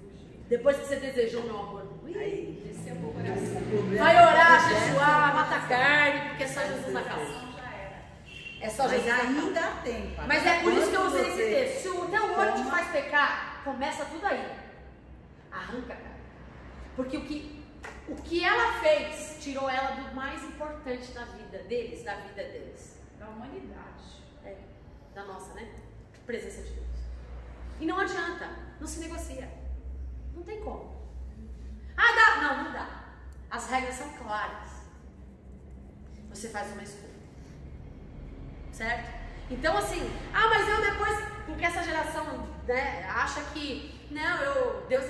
fugir. Depois que você desejou, meu amor, Aí, Desceu o coração. vai orar, jejuar, matar carne, porque é só Jesus na casa. É só Jesus Mas na casa. ainda há tempo. Mas é por isso que eu usei esse Você texto. Se o teu olho te toma- faz pecar, começa tudo aí. Arranca, cara. Porque o que ela fez tirou ela do mais importante da vida deles, da vida deles. Da humanidade. É, da nossa, né? Presença de Deus. E não adianta, não se negocia. Não tem como. Ah, dá? Não, não dá. As regras são claras. Você faz uma escolha. Certo? Então assim, mas eu depois, porque essa geração, né, acha que, não, Deus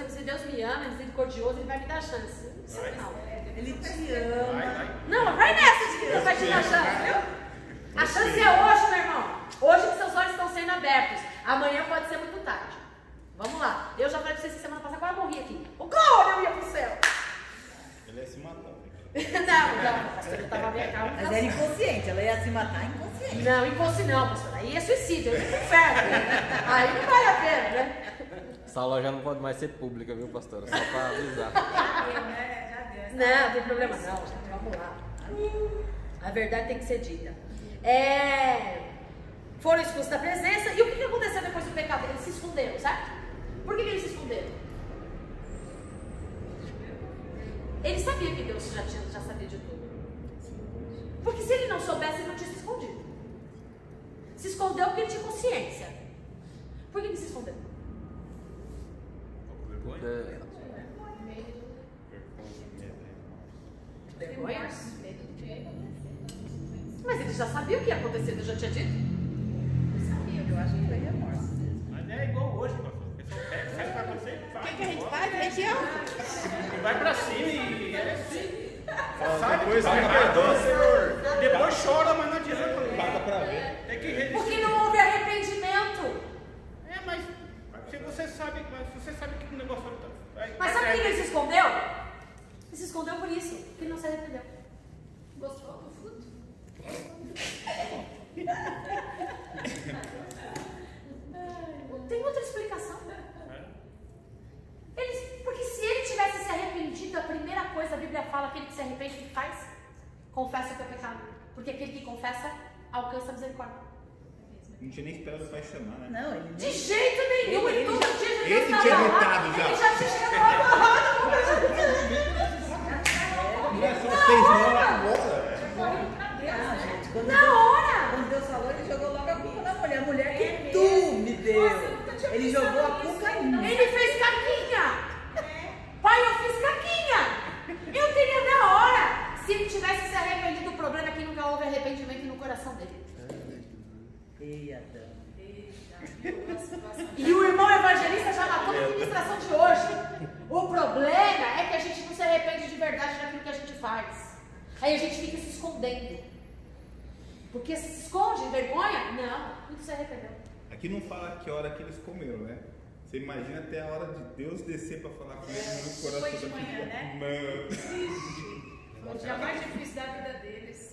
me ama, é misericordioso, Ele vai me dar chance. Isso não. Ele te ama. Não, vai nessa de que Deus vai te dar chance, viu? A chance é hoje, meu irmão. Hoje que seus olhos estão sendo abertos. Amanhã pode ser muito tarde. Vamos lá. Eu já falei pra vocês que semana passada, quase morri aqui. O glória, eu ia pro céu. Ele ia se matar. Não, pastor, eu tava bem calma. Mas era inconsciente, ela ia se matar inconsciente. Não, inconsciente não, pastor. Aí é suicídio, aí é inferno. Aí não vale a pena, né? Essa aula já não pode mais ser pública, viu, pastora? Só para avisar. Já deu, né? Já deu. Não, não tem problema não, gente. Vamos lá. A verdade tem que ser dita. Foram expulsos da presença. E o que aconteceu depois do pecado? Eles se esconderam, certo? Por que eles se esconderam? Ele sabia que Deus já sabia de tudo. Porque se ele não soubesse, ele não tinha se escondido. Se escondeu porque ele tinha consciência. Por que ele se escondeu? Vergonha? Mas ele já sabia o que ia acontecer, Deus já tinha dito? Eu acho que foi remorso. Mas é igual hoje, pastor. O pessoal pega, sabe o que vai acontecer? O que a gente faz? A gente ama. E vai pra cima e é assim. Sabe? Depois Vai, me vai, perdoa, vai. Senhor. Depois chora, mas não adianta. Paga pra ver. Tem que resistir. Porque não houve arrependimento. Mas se você sabe que o negócio tá. Mas sabe por que ele se escondeu? Ele se escondeu por isso, porque ele não se arrependeu. Gostou do fruto? Não tem outra explicação. Porque se ele tivesse se arrependido, a primeira coisa a Bíblia fala, aquele que se arrepende, o que faz? Confessa o teu pecado. Porque aquele que confessa, alcança a misericórdia. Não tinha nem esperado o pai chamar, né? Não, ele De jeito nenhum, Ele todo já- dia Jesus ele estava tinha lá, lutado já. Ele já tinha chegado amarrado. Não é só 6 não, agora. Ah, gente, quando Na hora! Quando Deus falou, ele jogou logo a culpa na mulher. A mulher que tu me deu. Ele jogou a culpa em mim. Ele fez caquinha. Pai, eu fiz caquinha. Eu teria na hora. Se ele tivesse se arrependido, o problema é que nunca houve arrependimento no coração dele. Ei, Adão. E o irmão evangelista já matou a ministração de hoje. O problema é que a gente não se arrepende de verdade faz. Aí a gente fica se escondendo. Porque se esconde em vergonha? Não, tudo se arrependeu. Aqui não fala que hora que eles comeram, né? Você imagina até a hora de Deus descer para falar com eles no coração. Foi de manhã, né? Foi o dia mais difícil da vida deles.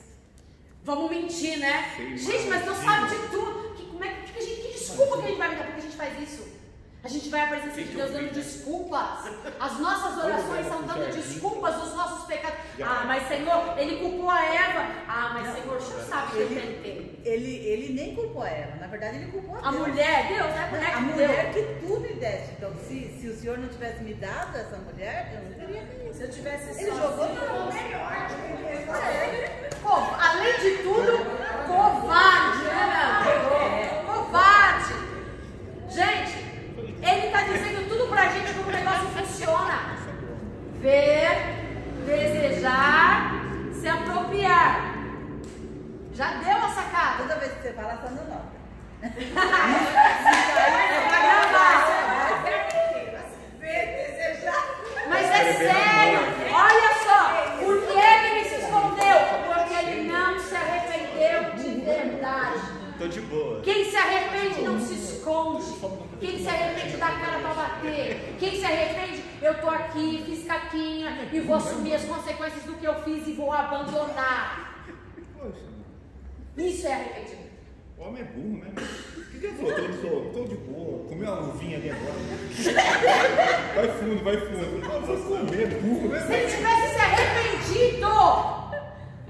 Vamos mentir, né? Sim, Gente, mas Deus sabe de tudo. Que desculpa que a gente vai me dar porque a gente faz isso? A gente vai à presença de Deus dando desculpas. As nossas orações são dando desculpas dos nossos pecados. Ah, mas Senhor, ele culpou a Eva. Ah, mas Senhor, o Senhor sabe que eu tentei. Ele nem culpou a Eva, na verdade ele culpou a A Deus. mulher, Deus, é a mulher A que mulher deu. que tu me deste. Então, se o Senhor não tivesse me dado essa mulher, eu não teria feito. Se eu tivesse Ele jogou na o mão. melhor de quem fez Além de tudo, covarde, né, meu? Covarde. Gente, ele está dizendo tudo pra gente como o negócio funciona. Ver, desejar, se apropriar. Já deu a sacada. Toda vez que você fala, só não nota. É pra gravar. Mas é sério. Olha só. Por que ele se escondeu? Porque ele não se arrependeu de verdade. Tô de boa. Quem se arrepende não se esconde. Quem se arrepende dá a cara pra bater. Quem se arrepende, eu tô aqui, fiz caquinha e vou assumir as consequências do que eu fiz e vou abandonar. Poxa, Isso é arrependimento. o homem é burro, né? O que ele falou? Tô de boa, comi uma uvinha ali agora. Vai fundo, vai fundo. Eu vou comer, burro, né? Se ele tivesse se arrependido,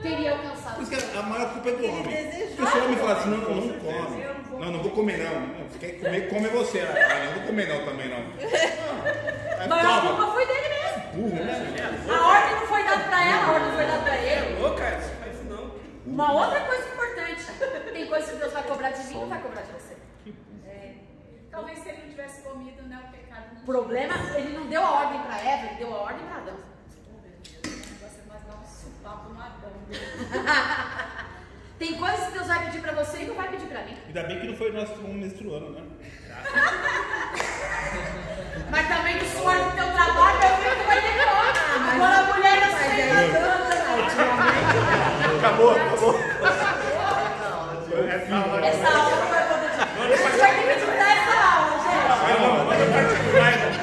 teria alcançado. Por isso que a maior culpa é do homem. desejou. Porque se o homem falar assim, não come. Não vou comer não. Você quer comer, come você. Ah, não vou comer não também não. Mas a culpa foi dele mesmo. Burro, né? A ordem não foi dada pra ela, a ordem foi dada pra ele. Ô, cara, você faz isso não. Uma outra coisa importante. Tem coisa que Deus vai cobrar de mim, não vai cobrar de você. Talvez se ele não tivesse comido, né, o pecado não. O problema, ele não deu a ordem pra Eva, ele deu a ordem pra Adão. O negócio é mais dar um supapo no Adão. Tem coisas que Deus vai pedir pra você e não vai pedir pra mim. Ainda bem que não foi nós que fomos menstruando, né? Mas também do suor do teu trabalho, meu filho, tu vai ter que ir. Quando a mulher não se Acabou. essa aula não vai poder. A gente vai ter que estudar essa aula, gente.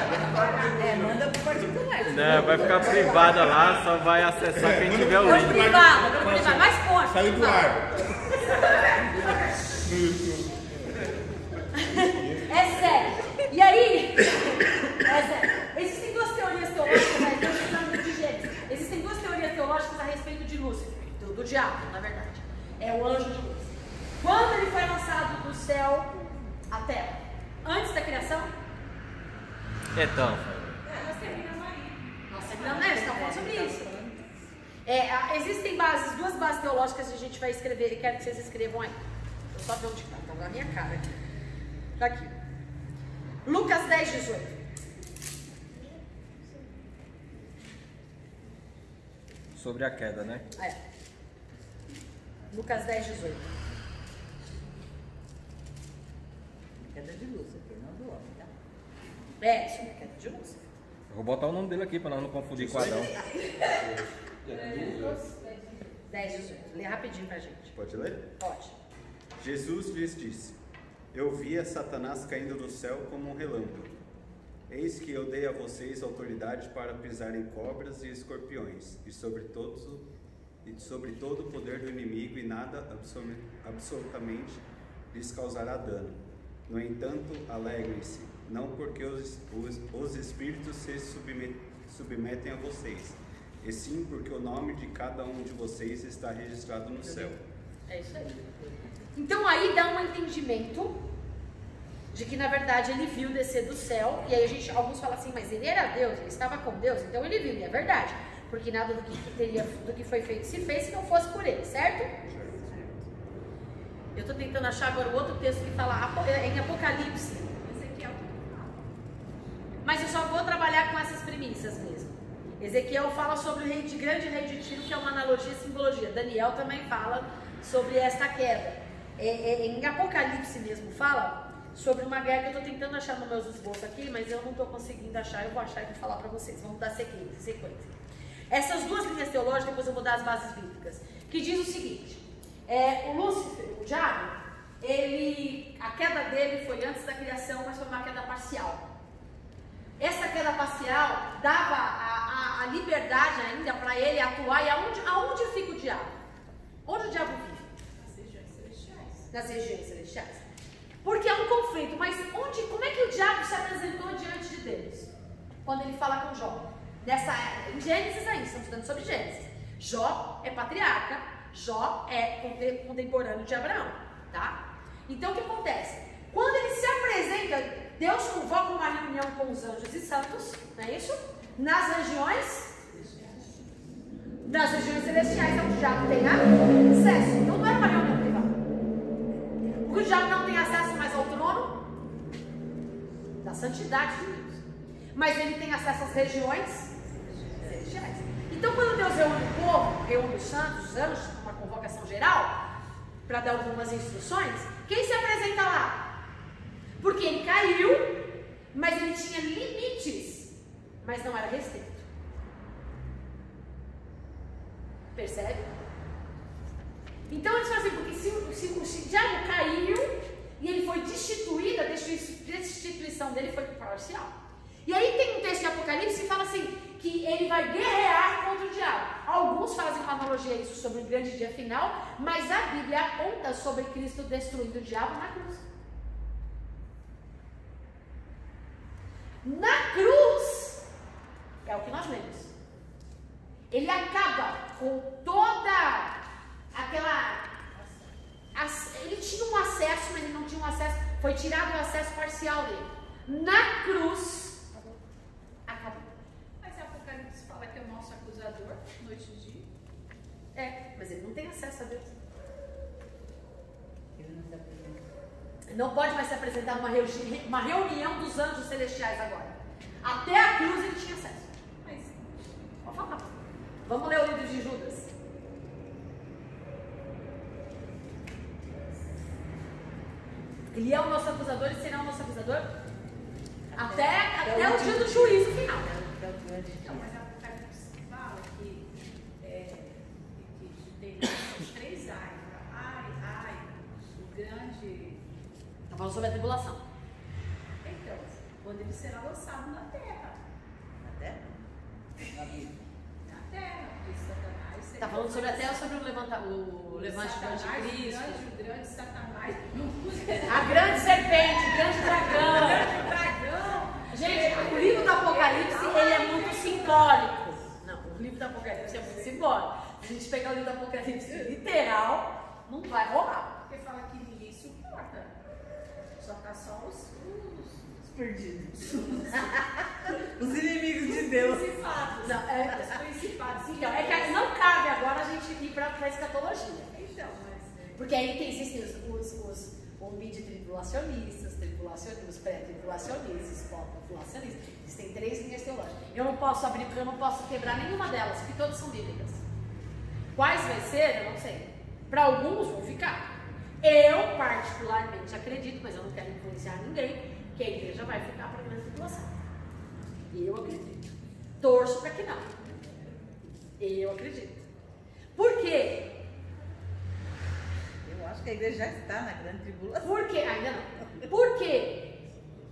Manda pro particular. Não, vai ficar privada lá, só vai acessar quem tiver o Foi link. privada, foi privada. Mais ponte. Saiu do ar. É sério. E aí, é sério. Existem duas teorias teológicas, né? Então, falando de Gênesis. Existem duas teorias teológicas a respeito de Lúcifer, do diabo, na verdade. É o anjo de luz. Quando ele foi lançado do céu à terra? Antes da criação? Então, Nós terminamos aí. Nossa, não, né? Você está falando sobre isso. Existem duas bases teológicas que a gente vai escrever e quero que vocês escrevam aí. Eu só ver onde está, tá na minha cara aqui. Tá aqui. Lucas 10, 18. sobre a queda, né? Lucas 10, 18. Queda de Lúcifer, não do homem, tá? Isso é queda de Lúcifer. Eu vou botar o nome dele aqui para nós não confundir com Adão. 10, 18. Lê rapidinho pra gente. Pode ler? Pode. Jesus lhes disse: Eu via Satanás caindo do céu como um relâmpago. Eis que eu dei a vocês autoridade para pisar em cobras e escorpiões, e sobre todo o poder do inimigo, e nada absolutamente lhes causará dano. No entanto, alegrem-se, não porque os espíritos se submetem a vocês, e sim porque o nome de cada um de vocês está registrado no céu. É isso aí. Então aí dá um entendimento de que na verdade ele viu descer do céu, e aí alguns falam assim, mas ele era Deus, ele estava com Deus, então ele viu, e é verdade, porque nada do que foi feito se fez se não fosse por ele, certo? Eu estou tentando achar agora o outro texto que fala em Apocalipse, mas eu só vou trabalhar com essas premissas mesmo. Ezequiel fala sobre o grande rei de Tiro, que é uma analogia e simbologia. Daniel também fala sobre esta queda. Em Apocalipse mesmo fala sobre uma guerra que eu estou tentando achar nos meus esboços aqui, mas eu não estou conseguindo achar. Eu vou achar e vou falar para vocês. Vamos dar sequência. Essas duas linhas teológicas, depois eu vou dar as bases bíblicas, que diz o seguinte, o Lúcifer, o diabo, a queda dele foi antes da criação, mas foi uma queda parcial. Essa queda parcial dava a liberdade ainda para ele atuar. E aonde fica o diabo? Onde o diabo vive? Nas regiões celestiais. Nas regiões celestiais. Porque há um conflito, mas como é que o diabo se apresentou diante de Deus? Quando ele fala com Jó. Em Gênesis ainda, estamos estudando sobre Gênesis. Jó é patriarca, Jó é contemporâneo de Abraão, tá? Então o que acontece? Quando ele se apresenta, Deus convoca uma reunião com os anjos e santos, não é isso? Nas regiões celestiais, onde o diabo tem acesso. Então não é uma reunião privada. Porque o diabo não tem acesso mais ao trono da santidade de Deus. Mas ele tem acesso às regiões celestiais. Então quando Deus reúne o povo, reúne os santos, os anjos, uma convocação geral, para dar algumas instruções, quem se apresenta lá? Porque ele caiu, mas ele tinha limites, mas não era restrito. Percebe? Então eles falam assim, porque se o diabo caiu e ele foi destituído, a destituição dele foi parcial. E aí tem um texto de Apocalipse que fala assim, que ele vai guerrear contra o diabo. Alguns fazem uma analogia a isso sobre o grande dia final, mas a Bíblia aponta sobre Cristo destruindo o diabo na cruz. Na cruz, é o que nós lemos. Ele acaba com toda aquela... Ele tinha um acesso, mas ele não tinha um acesso. Foi tirado o acesso parcial dele. Na cruz, acabou. Mas Apocalipse fala que é o nosso acusador, noite e dia. Mas ele não tem acesso a Deus. Ele não se apresenta. Não pode mais se apresentar numa reunião dos anjos celestiais agora. Até a cruz ele tinha acesso. Mas Pode falar. Vamos ler o livro de Judas. Ele é o nosso acusador e será o nosso acusador até o dia do juízo final. Então, mas Apocalipse fala que tem os três ai, o grande. Está falando sobre a tribulação. Então, quando ele será lançado na terra. Na terra? Na Bíblia. Na terra, porque Satanás. Está falando sobre até sobre o levante do anticristo. O grande Satanás. A grande serpente, o grande dragão. O dragão. Gente, o livro do Apocalipse, ele é muito simbólico. Não, o livro do Apocalipse é muito simbólico. Se a gente pegar o livro do Apocalipse literal, não vai rolar. Porque fala que ninguém suporta. Só tá só os Perdidos. Os inimigos de Deus. principados. Não, Os principados. então, é que não cabe agora a gente ir para a escatologia. Então, mas. Porque aí existem os mid-tribulacionistas, os pré-tribulacionistas, os pós-tribulacionistas. Existem 3 linhas teológicas. Eu não posso abrir, porque eu não posso quebrar nenhuma delas, porque todas são bíblicas. Quais vai ser, eu não sei. Para alguns vão ficar. Eu, particularmente, acredito, mas eu não quero influenciar ninguém, que a igreja vai ficar para a grande tribulação. Eu acredito. Torço para que não. Eu acredito. Por quê? Eu acho que a igreja já está na grande tribulação. Por quê? Ainda não. Por quê?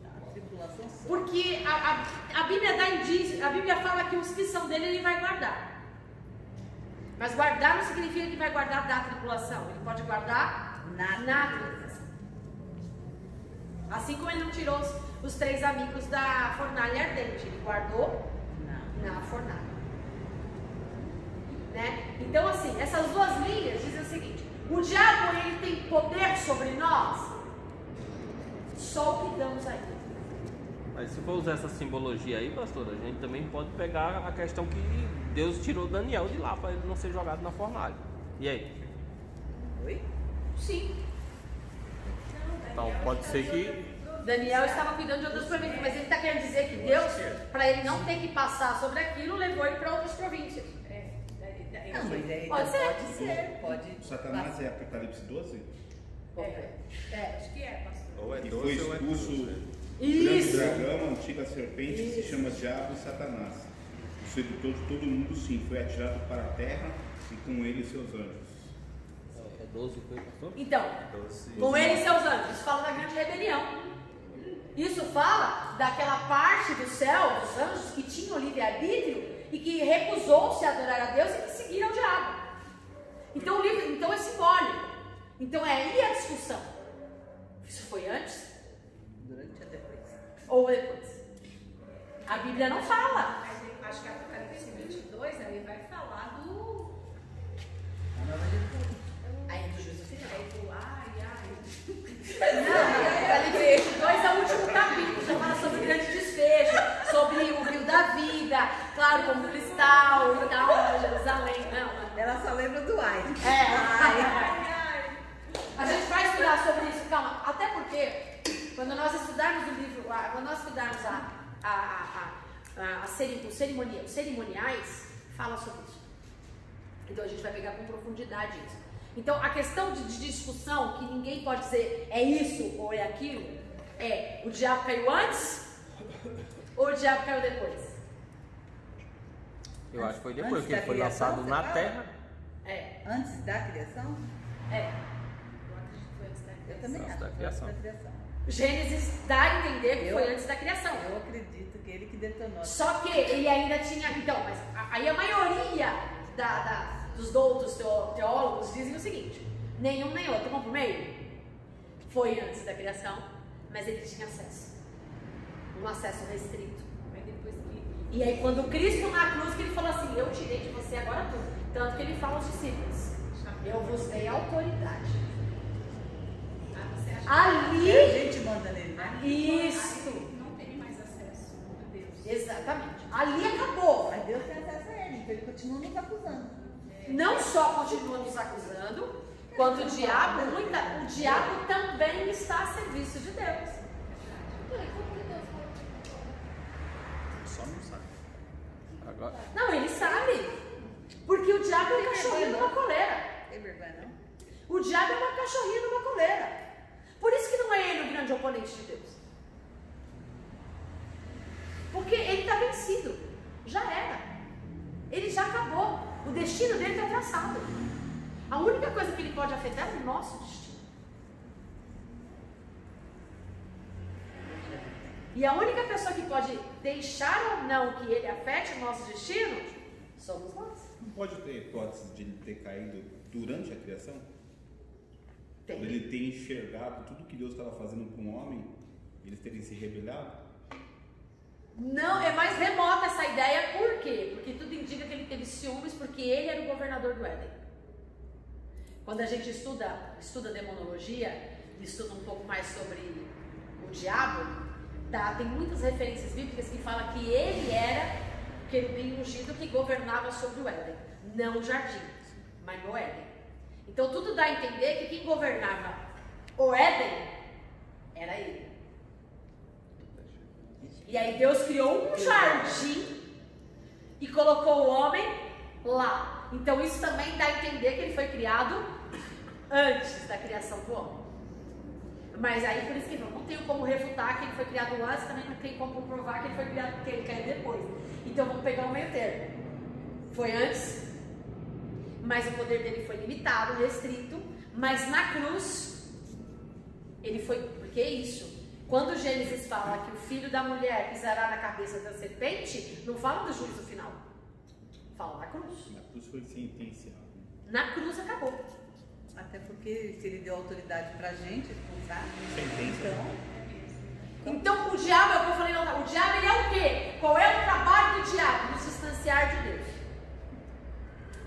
A tribulação só. Porque a Bíblia dá indício, a Bíblia fala que os que são dele ele vai guardar. Mas guardar não significa que vai guardar da tribulação. Ele pode guardar na tribulação. Assim como ele não tirou os 3 amigos da fornalha ardente, ele guardou na fornalha. Né? Então assim, essas 2 linhas dizem o seguinte: o diabo ele tem poder sobre nós? Só o que damos a ele. Mas se for usar essa simbologia aí, pastor, a gente também pode pegar a questão que Deus tirou Daniel de lá para ele não ser jogado na fornalha. E aí? Oi? Sim. Então pode ser que Daniel estava cuidando de outras províncias, mas ele está querendo dizer que Deus, para ele não ter que passar sobre aquilo, levou ele para outras províncias. Não, mas aí Pode ser. Pode ser. Pode. Satanás é Apocalipse 12? Acho que é, pastor. Ou é E foi 12 ou é expulso 12. o grande Isso. dragão, a antiga serpente, que se chama Diabo e Satanás. O sedutor de todo mundo, sim, foi atirado para a terra e com ele seus anjos. É 12 foi, pastor? Então, com ele e seus anjos. Isso fala da grande rebelião. Isso fala daquela parte do céu, dos anjos que tinham livre-arbítrio e que recusou-se a adorar a Deus e que seguiram o diabo. Então o livro, então é simbólico. Então é aí a discussão. Isso foi antes? Durante ou depois? Ou depois? A Bíblia não fala. Mas acho que Apocalipse 22 aí vai falar do. Aí do juízo final. Aí do ai. Não, Apocalipse 22 é o último capítulo. Já fala sobre o grande desfecho, sobre o rio da vida, claro, como cristal e tal, Jerusalém. Não. Ela só lembra do ai. A gente vai estudar sobre isso, calma. Até porque, quando nós estudarmos o livro, quando nós estudarmos os cerimoniais, fala sobre isso. Então a gente vai pegar com profundidade isso. Então a questão de discussão, que ninguém pode dizer é isso ou é aquilo, é o diabo caiu antes ou o diabo caiu depois? Eu acho que foi depois, Antes porque ele da foi criação, lançado você na fala? terra. É. Antes da criação? É. Eu acredito que foi antes da Eu também Antes acho. da que foi criação. Antes da criação. Gênesis dá a entender que foi antes da criação. Eu acredito que ele que detonou. Só que ele ainda tinha. Então, mas aí a maioria dos doutos teólogos dizem o seguinte: nenhum nem outro, vamos pro meio? Foi antes da criação, mas ele tinha acesso. Um acesso restrito. Mas depois que. E aí, quando Cristo na cruz, que ele falou assim: eu tirei de você agora tudo. Tanto que ele fala aos discípulos: eu vos dei autoridade. Você acha Ali. A gente manda nele, né? Isso. que não tem mais acesso a Deus? Exatamente. Ali acabou. Mas Deus tem acesso a ele, então ele continua nos acusando. Não só continua nos acusando, quanto o diabo também está a serviço de Deus. Só não sabe. Agora, Não, ele sabe. Porque o diabo é um cachorrinho numa coleira. Tem vergonha, não? O diabo é uma cachorrinha numa coleira. Por isso que não é ele o grande oponente de Deus. Porque ele está vencido. Já era. Ele já acabou. O destino dele está traçado. A única coisa que ele pode afetar é o nosso destino. E a única pessoa que pode deixar ou não que ele afete o nosso destino somos nós. Não pode ter hipótese de ele ter caído durante a criação? Por Tem. ele ter enxergado tudo que Deus estava fazendo com o homem, eles terem se rebelado? Não, é mais remota essa ideia, por quê? Porque tudo indica que ele teve ciúmes, porque ele era o governador do Éden. Quando a gente estuda demonologia, estuda um pouco mais sobre o diabo, tem muitas referências bíblicas que falam que ele era o querubim ungido que governava sobre o Éden, não o jardim, mas no Éden. Então tudo dá a entender que quem governava o Éden era ele. E aí Deus criou um jardim e colocou o homem lá. Então isso também dá a entender que ele foi criado antes da criação do homem. Mas aí por isso que não tenho como refutar que ele foi criado antes, também não tem como comprovar que ele foi criado, que ele caiu depois. Então vamos pegar o meio termo. Foi antes, mas o poder dele foi limitado, restrito, mas na cruz ele foi, porque é isso. Quando Gênesis fala que o filho da mulher pisará na cabeça da serpente, não fala do juízo final. Fala da cruz. Na cruz foi sentenciado. Na cruz acabou. Até porque se ele deu autoridade pra gente expulsar, Sentença. Então o diabo, é o que eu falei lá, o diabo ele é o quê? Qual é o trabalho do diabo? Nos distanciar de Deus.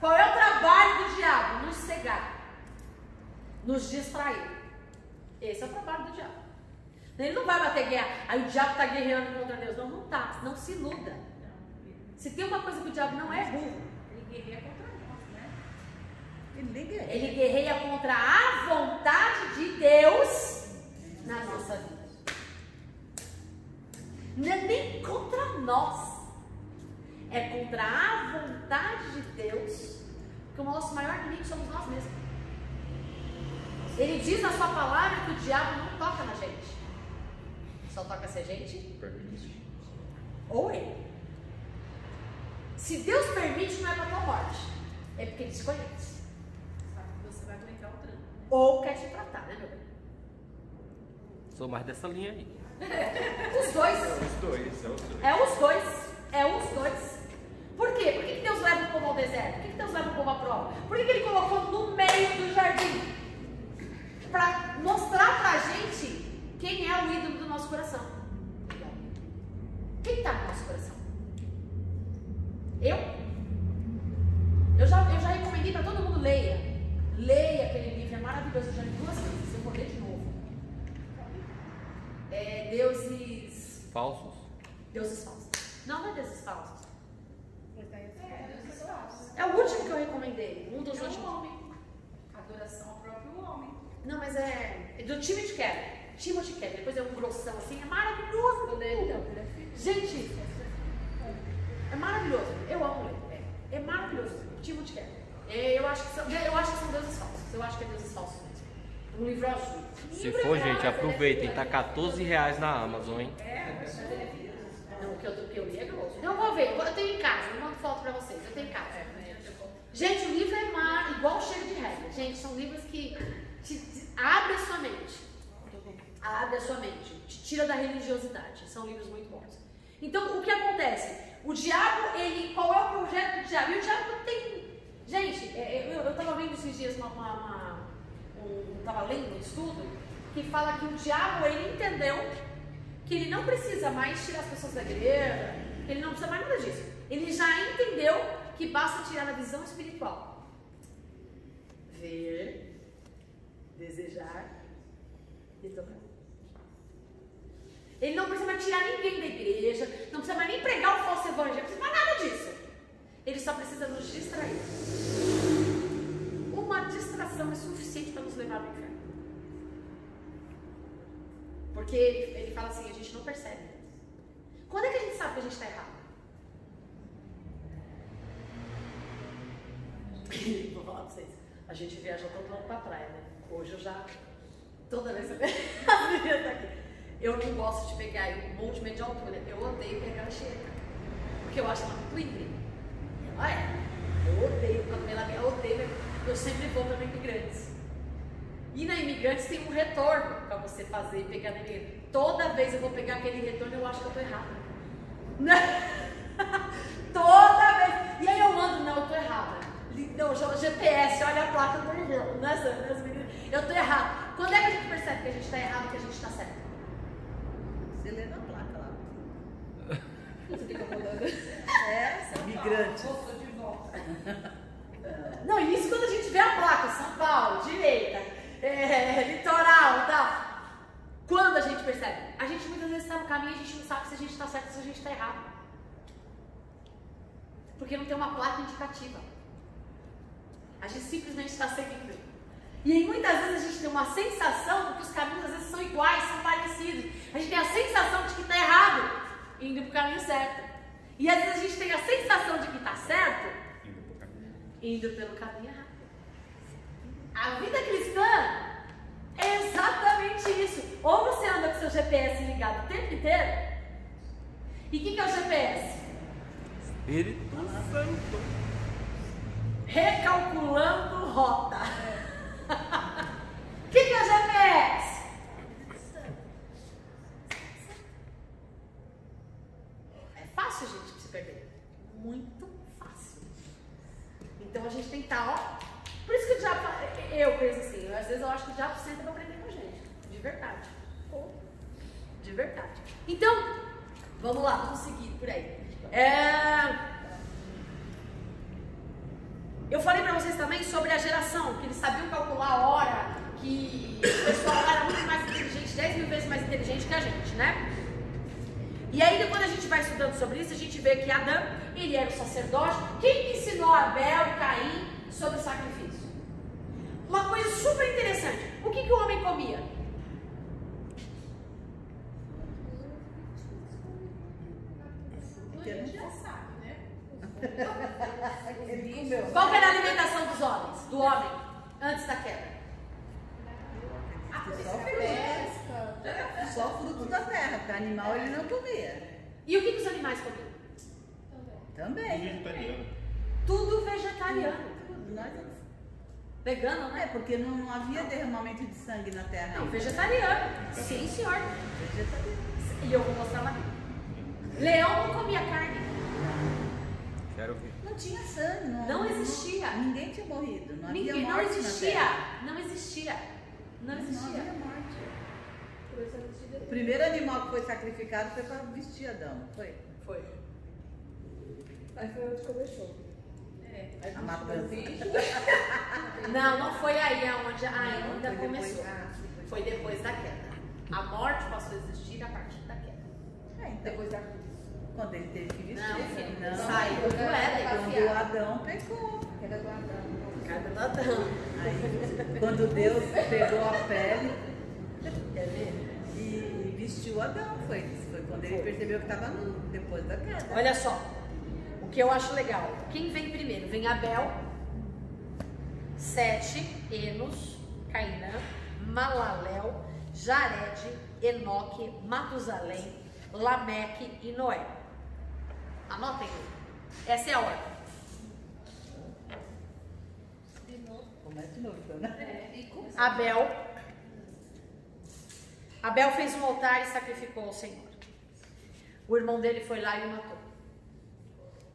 Qual é o trabalho do diabo? Nos cegar. Nos distrair. Esse é o trabalho do diabo. Ele não vai bater guerra. Aí o diabo está guerreando contra Deus. Não, não está. Não se iluda. Se tem uma coisa que o diabo não é burro, Ele guerreia contra nós, né? ele nem guerreia. ele guerreia contra a vontade de Deus na nossa vida. Não é nem contra nós. É contra a vontade de Deus. Porque o nosso maior inimigo somos nós mesmos. Ele diz na sua palavra que o diabo não toca na gente. Só toca se a gente ou ele. Se Deus permite, não é para tua morte. É porque Ele te conhece. Sabe que você vai aguentar o tranco. Ou quer te tratar, né, meu bem? Sou mais dessa linha aí. Os dois. Os dois, é os dois. É os dois. É os dois. Por quê? Por que Deus leva o povo ao deserto? Por que Deus leva o povo à prova? Por que Ele colocou no meio do jardim? Para mostrar pra gente quem é o ídolo do nosso coração. Quem está no nosso coração? Eu já recomendei para todo mundo, leia. Leia aquele livro, é maravilhoso. Eu já li 2 vezes, eu vou ler de novo. É Deuses Falsos? Deuses falsos. Não é deuses falsos. Deus é falso. É o último que eu recomendei. Um dos É o últimos. homem. Adoração ao próprio homem. Não, mas é do Timothy Keller. Timothy Keller. Depois é um grossão assim. É maravilhoso. Gente, é maravilhoso. Eu amo ler. É maravilhoso. Timothy Keller. Eu acho que são deuses falsos. Eu acho que é deuses falsos mesmo. Um livro azul. Se for, gente, aproveitem. Tá R$14 na Amazon, hein? Não, o que eu li é grosso. Então eu vou ver. Eu tenho em casa. Eu mando foto pra vocês. Eu tenho em casa. Gente, o livro é igual cheiro de regra. Gente, são livros que abrem a sua mente. Abre a sua mente. Te tira da religiosidade. São livros muito bons. Então, o que acontece? O diabo, qual é o projeto do diabo? E o diabo não tem... Gente, eu estava vendo esses dias estava lendo um estudo que fala que o diabo, ele entendeu que ele não precisa mais tirar as pessoas da igreja, que ele não precisa mais nada disso. Ele já entendeu que basta tirar a visão espiritual. Ver, desejar e tocar. Ele não precisa mais tirar ninguém da igreja, não precisa mais nem pregar o falso evangelho, não precisa mais nada disso. Ele só precisa nos distrair. Uma distração é suficiente para nos levar ao inferno. Porque ele fala assim, a gente não percebe. Quando é que a gente sabe que a gente está errado? Vou falar para vocês. A gente viaja todo ano para a praia, né? Hoje eu já... Toda vez que as meninas aqui. Eu não gosto de pegar um monte de altura. Eu odeio pegar a xereca. Porque eu acho ela muito íngreme. Ela é. Eu odeio quando ela me odeia. Eu sempre vou para Imigrantes. E na Imigrantes tem um retorno para você fazer e pegar na Imigrantes. Toda vez eu vou pegar aquele retorno, eu acho que eu tô errada. Toda vez. E aí eu ando, não, eu tô errada. Não, GPS, olha a placa, eu tô errada. Eu tô errada. Quando é que a gente percebe que a gente tá errado e que a gente tá certo? Você lê na placa lá. Você fica falando. Migrante. Voltou de volta. Não, isso quando a gente vê a placa, São Paulo, direita, litoral e tal. Quando a gente percebe? A gente muitas vezes está no caminho e a gente não sabe se a gente está certo ou se a gente está errado. Porque não tem uma placa indicativa. A gente simplesmente está seguindo. E aí muitas vezes a gente tem uma sensação de que os caminhos às vezes são iguais, são parecidos. A gente tem a sensação de que está errado, indo para o caminho certo. E às vezes a gente tem a sensação de que está certo, indo pelo caminho errado. A vida cristã é exatamente isso. Ou você anda com seu GPS ligado o tempo inteiro. E o que é o GPS? Espírito Santo. Recalculando rota. O que é o GPS? É fácil, gente, pra se perder. Muito fácil. Então a gente tem que estar, ó. Por isso que o diabo, eu penso assim, às vezes eu acho que o diabo senta pra aprender com a gente. De verdade. De verdade. Então, vamos lá, vamos seguir por aí. Eu falei pra vocês também sobre a geração, que eles sabiam calcular a hora, que o pessoal era muito mais inteligente, 10 mil vezes mais inteligente que a gente, né? E aí, quando a gente vai estudando sobre isso, a gente vê que Adão, ele era o sacerdote. Quem ensinou Abel e Caim sobre o sacrifício? Uma coisa super interessante. O que o homem comia? A gente já sabe, né? Qual que era a alimentação dos homens? Do homem, antes da queda? Só fruto da terra, porque animal ele não comia. E o que os animais comiam? Também. Vegetariano. Tudo vegetariano. Tudo. Nós Vegano, né? porque não havia derramamento de sangue na terra. Não, ainda. vegetariano. Sim, senhor. Vegetariano. E eu vou mostrar na Bíblia. Leão não comia carne. Quero ver. Não tinha sangue. Não existia. Ninguém tinha morrido. Não havia Ninguém, não morte na existia. terra. Não existia. Não Não existia. havia morte. O primeiro animal que foi sacrificado foi para vestir Adão, não foi? Foi. Aí foi onde começou. A matança. Não, não foi aí aonde ainda foi começou. depois. Foi depois da queda. A morte passou a existir a partir da queda. Então, Depois da cruz. quando ele teve que vestir. Não, filho, Não. saiu do Éden. Quando o Adão pecou. Queda do Adão. Cada do Adão. Aí, quando Deus pegou a pele Quer ver? e vestiu Adão, foi quando ele percebeu que estava nu, depois da queda. Olha só, o que eu acho legal. Quem vem primeiro? Vem Abel, Sete, Enos, Cainã, Malalel, Jared, Enoque, Matusalém, Lameque e Noé. Anotem. Essa é a ordem. Começa de novo, então, né? Abel fez um altar e sacrificou ao Senhor. O irmão dele foi lá e o matou.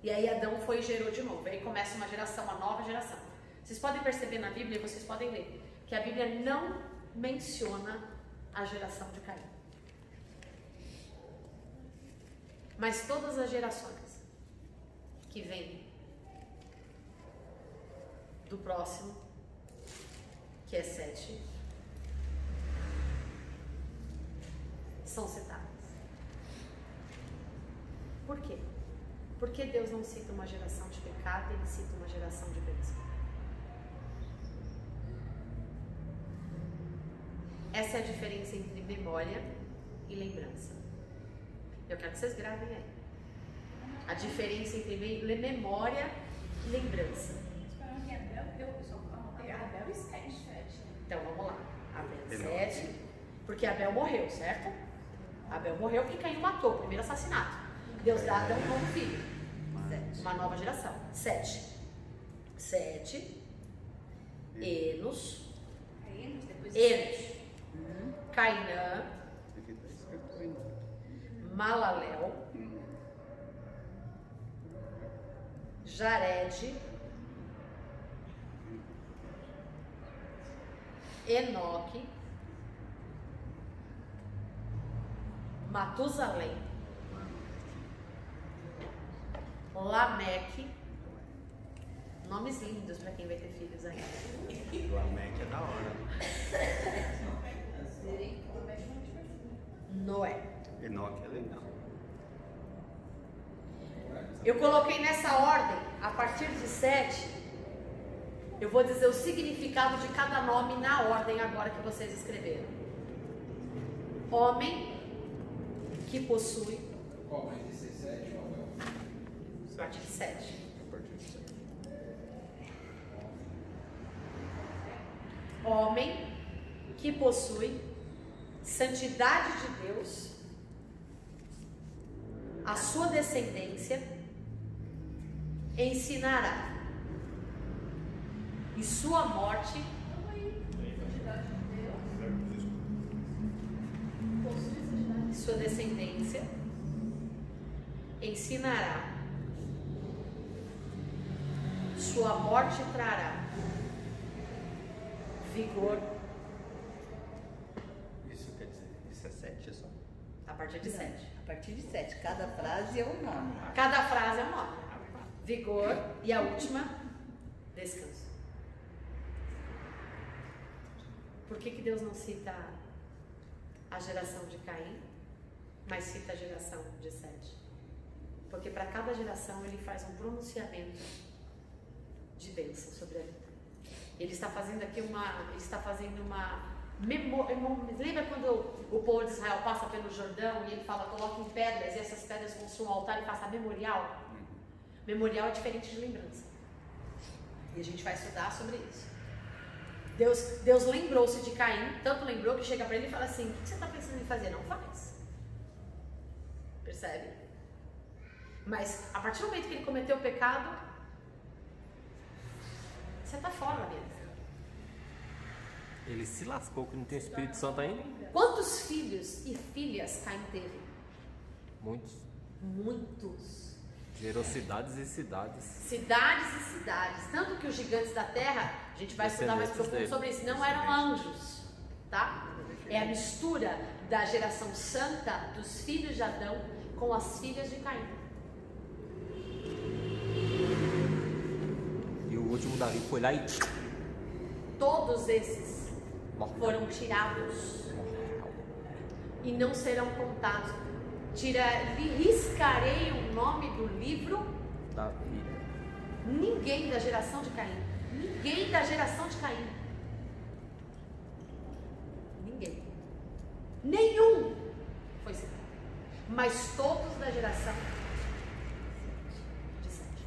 E aí Adão foi e gerou de novo. Aí começa uma geração, uma nova geração. Vocês podem perceber na Bíblia, vocês podem ler, que a Bíblia não menciona a geração de Caim. Mas todas as gerações que vêm do próximo, que é Sete, são citadas. Por quê? Porque Deus não cita uma geração de pecado, ele cita uma geração de bênção. Essa é a diferença entre memória e lembrança. Eu quero que vocês gravem aí. A diferença entre memória e lembrança. Abel e Sete. Então vamos lá. Abel 7, porque Abel morreu, certo? Abel morreu porque Caim matou, o primeiro assassinato. Deus dá a Adão um novo filho. Uma nova geração. 7. Enos. Cainã. Malalel. Jared. Enoque. Matusalém. Lameque. Nomes lindos para quem vai ter filhos ainda. Lameque é da hora. Noé. Enoque é legal. Eu coloquei nessa ordem, a partir de 7, eu vou dizer o significado de cada nome na ordem agora que vocês escreveram. Homem que possui. Qual vai ser 7 ou Abel? A partir de 7. Homem que possui santidade de Deus, a sua descendência ensinará, e sua morte sua descendência ensinará, sua morte trará vigor. Isso quer dizer, isso é 7 só? A partir de 7. A partir de 7. Cada frase é um nome. Cada frase é um nome. Vigor e a última, descanso. Por que Deus não cita a geração de Caim, mas cita a geração de 7? Porque para cada geração ele faz um pronunciamento de bênção sobre a vida. Ele está fazendo aqui uma memória. Lembra quando o povo de Israel passa pelo Jordão e ele fala, coloquem pedras e essas pedras construam um altar e faça memorial? Memorial é diferente de lembrança. E a gente vai estudar sobre isso. Deus lembrou-se de Caim, tanto lembrou que chega para ele e fala assim, o que você está pensando em fazer? Não faz. Percebe? Mas a partir do momento que ele cometeu o pecado, você está fora da vida. Ele se lascou que não tem Espírito Santo ainda? Quantos filhos e filhas Caim teve? Muitos. Muitos. Gerou cidades e cidades. Cidades e cidades. Tanto que os gigantes da terra, a gente vai estudar mais profundo sobre isso, não eram anjos, tá? É a mistura da geração santa dos filhos de Adão com as filhas de Caim. E o último Davi foi lá e... Todos esses foram tirados e não serão contados. Riscarei o nome do livro da vida. Ninguém da geração de Caim. Ninguém da geração de Caim. Ninguém. Nenhum foi citado. Mas todos da geração de Sete.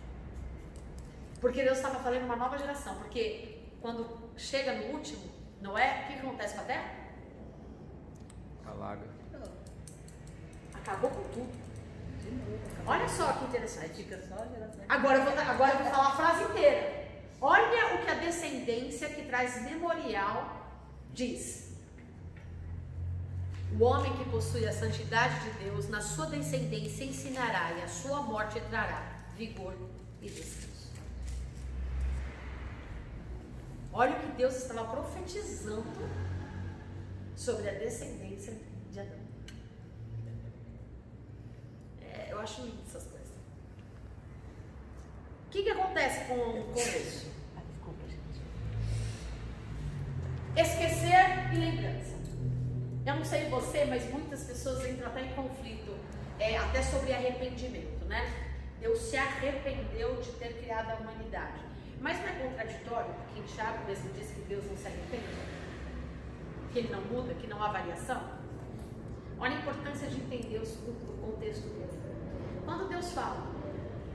Porque Deus estava falando uma nova geração. Porque quando chega no último, Noé, o que acontece com a terra? Alaga. Acabou com tudo. Olha só que interessante. Fica só a geração. Agora eu vou falar a frase inteira. Olha o que a descendência que traz memorial diz. O homem que possui a santidade de Deus, na sua descendência ensinará, e a sua morte trará vigor e descanso. Olha o que Deus estava profetizando sobre a descendência de Adão. Eu acho lindo essas coisas. O que acontece com isso? Esquecer e lembrança. Eu não sei você, mas muitas pessoas entram até em conflito, até sobre arrependimento, né? Deus se arrependeu de ter criado a humanidade. Mas não é contraditório, porque em Tiago mesmo diz que Deus não se arrepende? Que ele não muda, que não há variação? Olha a importância de entender o contexto dele. Quando Deus fala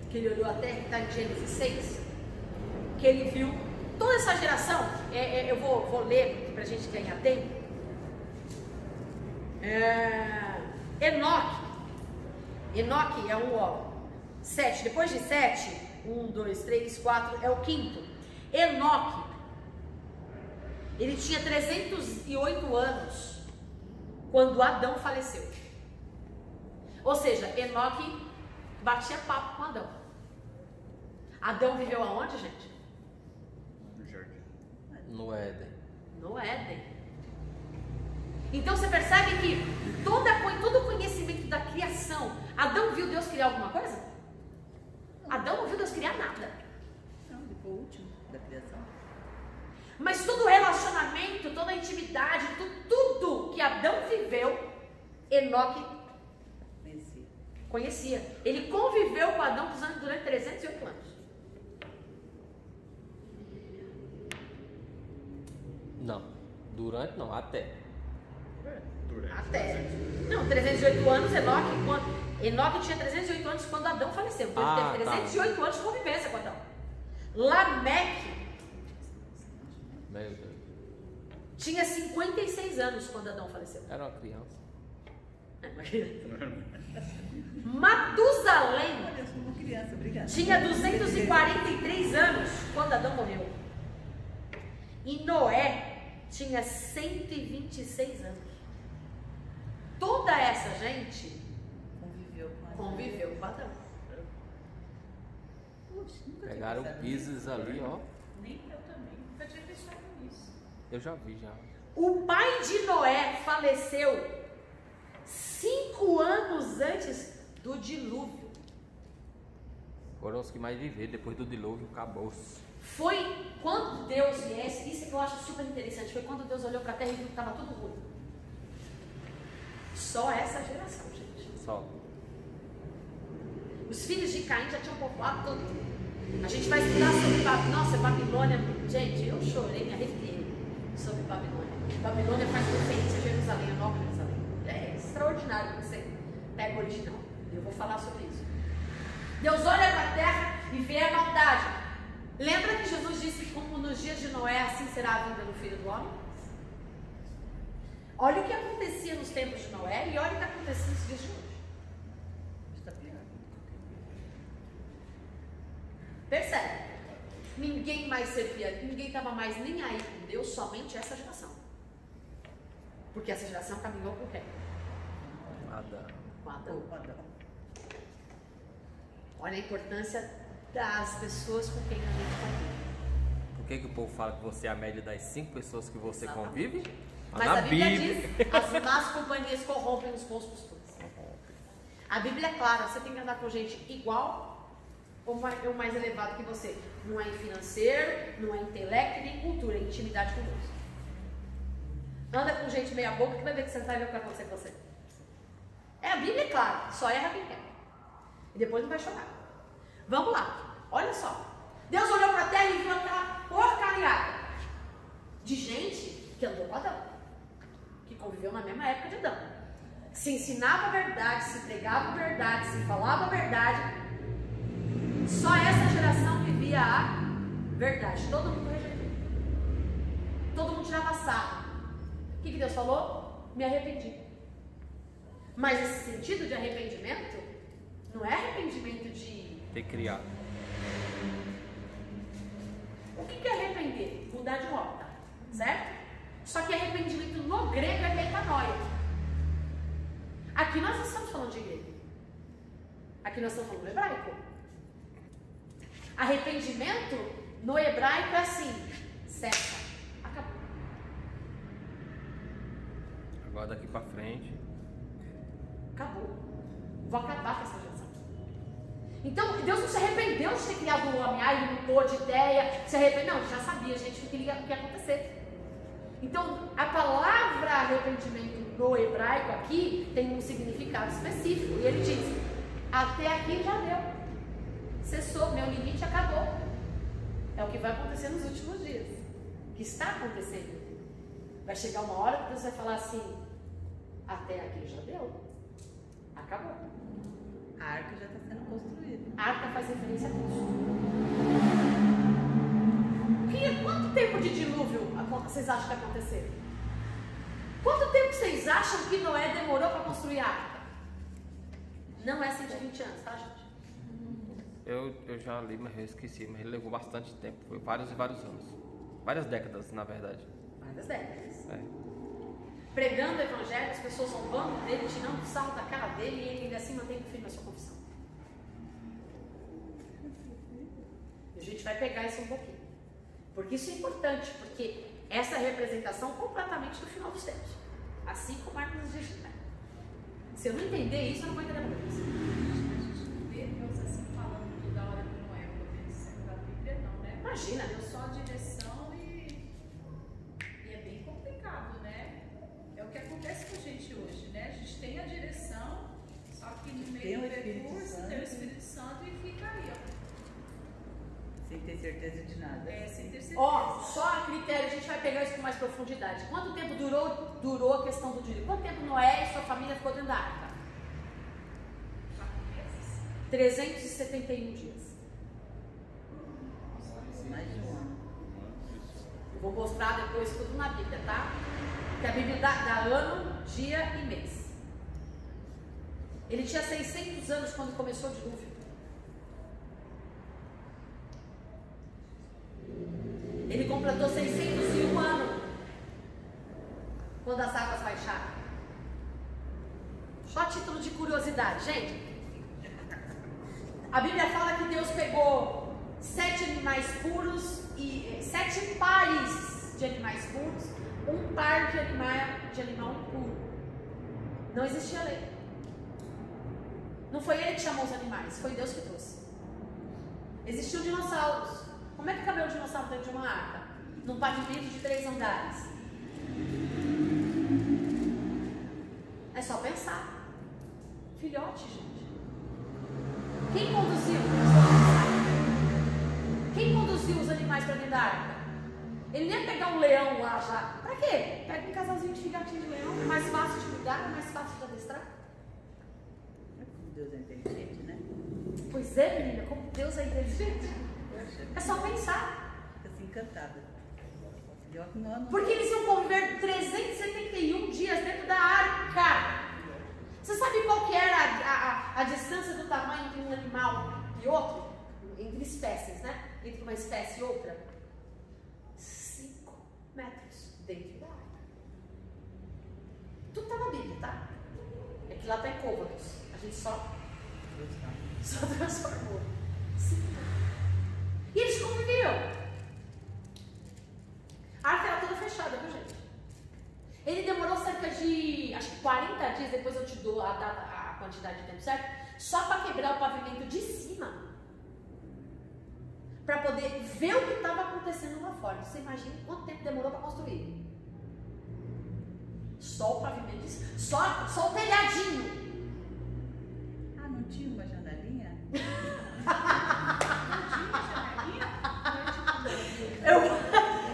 que ele olhou a terra, que está em Gênesis 6, que ele viu toda essa geração, eu vou ler para a gente ganhar tempo. Enoque é o 7, depois de 7, 1, 2, 3, 4, é o quinto. Enoque, ele tinha 308 anos quando Adão faleceu. Ou seja, Enoque batia papo com Adão. Adão viveu aonde, gente? No jardim. No Éden. No Éden. Então você percebe que todo o conhecimento da criação, Adão viu Deus criar alguma coisa? Adão não viu Deus criar nada. Não, ele foi o último da criação. Mas todo o relacionamento, toda a intimidade, tudo que Adão viveu, Enoque conhecia. Ele conviveu com Adão durante 308 anos. Não, durante não, até. Até. Não, 308 anos, Enoque tinha 308 anos quando Adão faleceu. Então ele teve 308 anos de convivência com Adão. Lameque Meu Deus. tinha 56 anos quando Adão faleceu. Era uma criança. Matusalém Olha, eu sou uma criança, obrigada. tinha 243 anos quando Adão morreu. E Noé tinha 126 anos. Toda essa gente conviveu com Adão. Puxa, nunca tinha Pegaram pensado pisos nisso. ali, ó. Nem eu também. Nunca tinha pensado nisso. Eu já vi, já. O pai de Noé faleceu 5 anos antes do dilúvio. Foram os que mais viveram, depois do dilúvio, acabou-se. Foi quando Deus viesse, isso que eu acho super interessante, foi quando Deus olhou para a terra e viu que estava tudo ruim. Só essa geração, gente. Só. Os filhos de Caim já tinham povoado tudo. A gente vai estudar sobre Babilônia. Nossa, Babilônia, gente, eu chorei, me arrepiei sobre Babilônia. Babilônia faz referência a Jerusalém, a Nova Jerusalém. É extraordinário quando você pega o original. Eu vou falar sobre isso. Deus olha para a terra e vê a maldade. Lembra que Jesus disse que como nos dias de Noé, assim será a vinda do Filho do Homem? Olha o que acontecia nos tempos de Noé e olha o que acontecia nos dias de hoje. Está pior. Percebe? Ninguém mais servia, ninguém estava mais nem aí com Deus, somente essa geração. Porque essa geração caminhou com quem? Com Adão. Olha a importância das pessoas com quem a gente convive. Por que o povo fala que você é a média das 5 pessoas que você convive? Mas a Bíblia diz, as más companhias corrompem os bons costumes. A Bíblia é clara, você tem que andar com gente igual ou mais elevado que você. Não é em financeiro, não é em intelecto, nem em cultura, é em intimidade com Deus. Anda com gente meia boca que vai ver que você não vai ver o que vai acontecer com você. A Bíblia é clara, só erra quem quer. E depois não vai chorar. Vamos lá, olha só. Deus olhou para a terra e viu aquela porcariada de gente que andou com Adão, que conviveu na mesma época de Adão. Se ensinava a verdade, se pregava a verdade, se falava a verdade. Só essa geração vivia a verdade. Todo mundo rejeitou. Todo mundo tirava sarro. O que Deus falou? Me arrependi. Mas esse sentido de arrependimento não é arrependimento de ter criado. O que é arrepender? Mudar de rota, certo? Só que arrependimento no grego é metanoia. Aqui nós não estamos falando de grego. Aqui nós estamos falando do hebraico. Arrependimento no hebraico é assim: cessa, acabou. Agora daqui pra frente. Acabou. Vou acabar com essa geração. Então, Deus não se arrependeu de ter criado o homem. Ele mudou de ideia, se arrependeu. Não, já sabia, gente, o que ia acontecer. Então, a palavra arrependimento no hebraico aqui tem um significado específico. E ele diz: até aqui já deu. Cessou, meu limite acabou. É o que vai acontecer nos últimos dias. O que está acontecendo. Vai chegar uma hora que Deus vai falar assim: até aqui já deu. Acabou. A arca já está sendo construída. A arca faz referência a Cristo. Quanto tempo de dilúvio vocês acham que aconteceu? Quanto tempo vocês acham que Noé demorou para construir a arca? Não é 120 anos, tá, gente? Eu já li, mas eu esqueci. Mas ele levou bastante tempo. Foi vários e vários anos. Várias décadas, na verdade. Várias décadas. É. Pregando o evangelho, as pessoas zombando dele, tirando o sarro da cara dele, e ele assim mantém firme a sua confissão. E a gente vai pegar isso um pouquinho. Porque isso é importante, porque essa é a representação completamente do final dos tempos. Assim como Marcos nos diz. Se eu não entender isso, eu não vou entender muito isso. Deus assim falando da hora que não é obedecendo a Bíblia, não, né? Imagina. Deu só a direção e é bem complicado, né? É o que acontece com a gente hoje, né? A gente tem a direção, só que no meio do percurso tem o Espírito Santo e fica aí, ó. Sem ter certeza de nada. Sem ter certeza. Ó, só a critério, a gente vai pegar isso com mais profundidade. Quanto tempo durou a questão do dilúvio? Quanto tempo Noé e sua família ficou dentro da arca? 371 dias. Mais de um ano. Eu vou mostrar depois tudo na Bíblia, tá? Que a Bíblia dá ano, dia e mês. Ele tinha 600 anos quando começou o dilúvio. Ele completou 601 anos quando as águas baixaram. Só a título de curiosidade, gente. A Bíblia fala que Deus pegou 7 animais puros e 7 pares de animais puros, um par de animal impuro. Não existia lei. Não foi ele que chamou os animais, foi Deus que trouxe. Existiam dinossauros. Como é que cabeu um dinossauro dentro de uma arca? Num pavimento de 3 andares. É só pensar. Filhote, gente. Quem conduziu? Quem conduziu os animais para dentro da arca? Ele nem ia pegar um leão lá já. Pra quê? Pega um casalzinho de filhotinho de leão. É mais fácil de cuidar, é mais fácil de adestrar. Deus é inteligente, né? Pois é, menina, como Deus é inteligente. É só pensar. Fica assim encantada. Porque eles iam conviver 371 dias dentro da arca. Você sabe qual que era a distância do tamanho de um animal e outro? Entre espécies, né? Entre uma espécie e outra. 5 metros dentro da arca. Tudo tá na Bíblia, tá? É que lá tá em côvados. A gente só transformou. 5 metros. E eles conviviam. A arca era toda fechada, viu, gente? Ele demorou cerca de, acho que 40 dias, depois eu te dou a quantidade de tempo certo, só para quebrar o pavimento de cima. Para poder ver o que estava acontecendo lá fora. Você imagina quanto tempo demorou para construir? Só o pavimento de cima. Só o telhadinho. Ah, não tinha uma janelinha?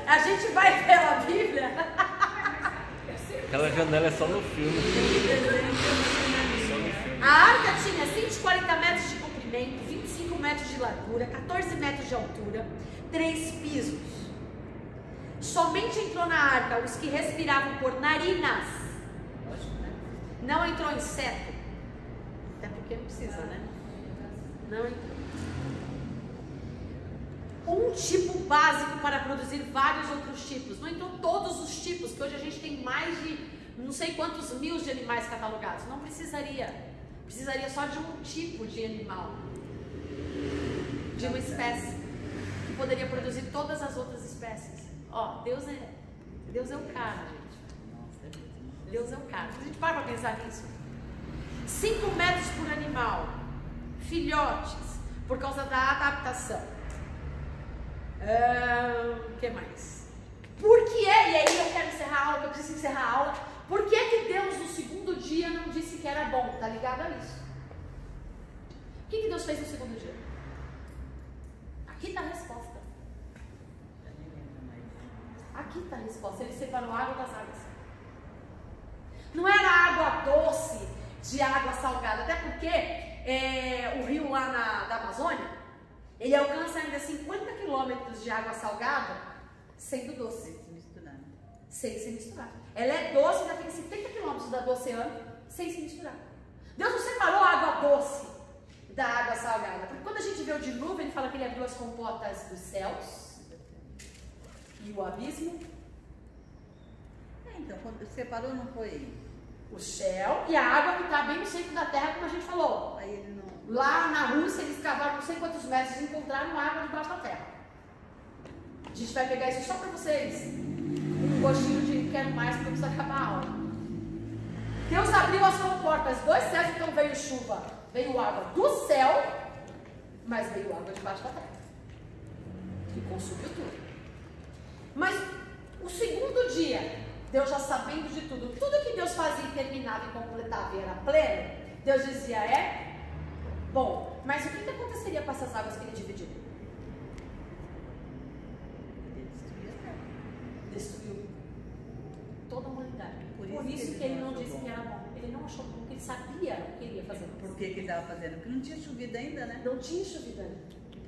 A gente vai pela Bíblia. Aquela janela é só no filme. A arca tinha 140 metros de comprimento, 25 metros de largura, 14 metros de altura, 3 pisos. Somente entrou na arca os que respiravam por narinas. Não entrou inseto. Até porque não precisa, né? Não entrou. Um tipo básico para produzir vários outros tipos. Não entrou todos os tipos, que hoje a gente tem mais de não sei quantos mil de animais catalogados. Não precisaria. Precisaria só de um tipo de animal. De uma espécie. Que poderia produzir todas as outras espécies. Ó, Deus é o cara, gente. Deus é o cara. A gente para pensar nisso. 5 metros por animal. Filhotes. Por causa da adaptação. O que mais? Por que é? E aí eu quero encerrar a aula, eu preciso encerrar a aula. Por que é que Deus no segundo dia não disse que era bom? Tá ligado a isso? O que Deus fez no segundo dia? Aqui está a resposta. Aqui está a resposta. Ele separou a água das águas. Não era água doce de água salgada. Até porque o rio lá da Amazônia, ele alcança ainda 50 quilômetros de água salgada sendo doce. Sem se misturar. Ela é doce, ainda fica 70 quilômetros do oceano sem se misturar. Deus não separou a água doce da água salgada. Porque quando a gente vê o dilúvio, ele fala que ele abriu as comportas dos céus e o abismo. Então, quando separou, não foi o céu e a água que está bem no centro da terra, como a gente falou. Aí ele não... Lá na Rússia, eles cavaram não sei quantos metros e encontraram água debaixo da terra. A gente vai pegar isso só para vocês. Um gostinho de quero mais, porque precisa acabar a aula. Deus abriu as comportas dos céus, então veio chuva, veio água do céu, mas veio água debaixo da terra. Que consumiu tudo. Mas o segundo dia, Deus já sabendo de tudo, tudo que Deus fazia e terminava e completava e era pleno, Deus dizia bom, mas o que aconteceria com essas águas que ele dividiu? Destruiu toda a humanidade. Por isso que ele não disse que era bom. Ele não achou bom, porque ele sabia o que ele ia fazer. Por que ele estava fazendo? Porque não tinha chovido ainda, né? Não tinha chovido ainda.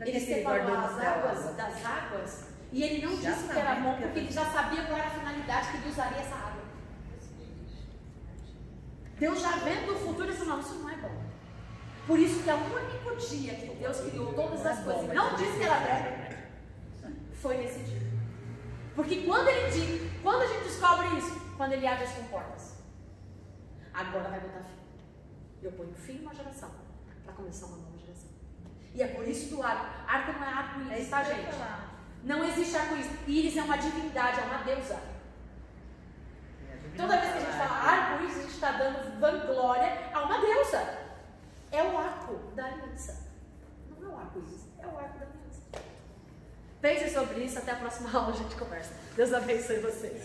Ele separou as águas das águas e ele não disse que era bom, porque ele já sabia qual era a finalidade que ele usaria essa água. Deus já vendo o futuro, disse, não, isso não é bom. Por isso que é o único dia que Deus criou todas as coisas, não disse que era bom, foi nesse dia. Porque quando a gente descobre isso, quando ele abre as comportas, agora vai botar fim. Eu ponho fim numa geração, para começar uma nova geração. E é por isso que o arco não é arco-íris, tá, gente? Não existe arco-íris. Íris é uma divindade, é uma deusa. Toda vez que a gente fala arco-íris, a gente está dando vanglória a uma deusa. É o arco da aliança. Não é o arco-íris, é o arco da aliança. Pensem sobre isso, até a próxima aula a gente conversa. Deus abençoe vocês.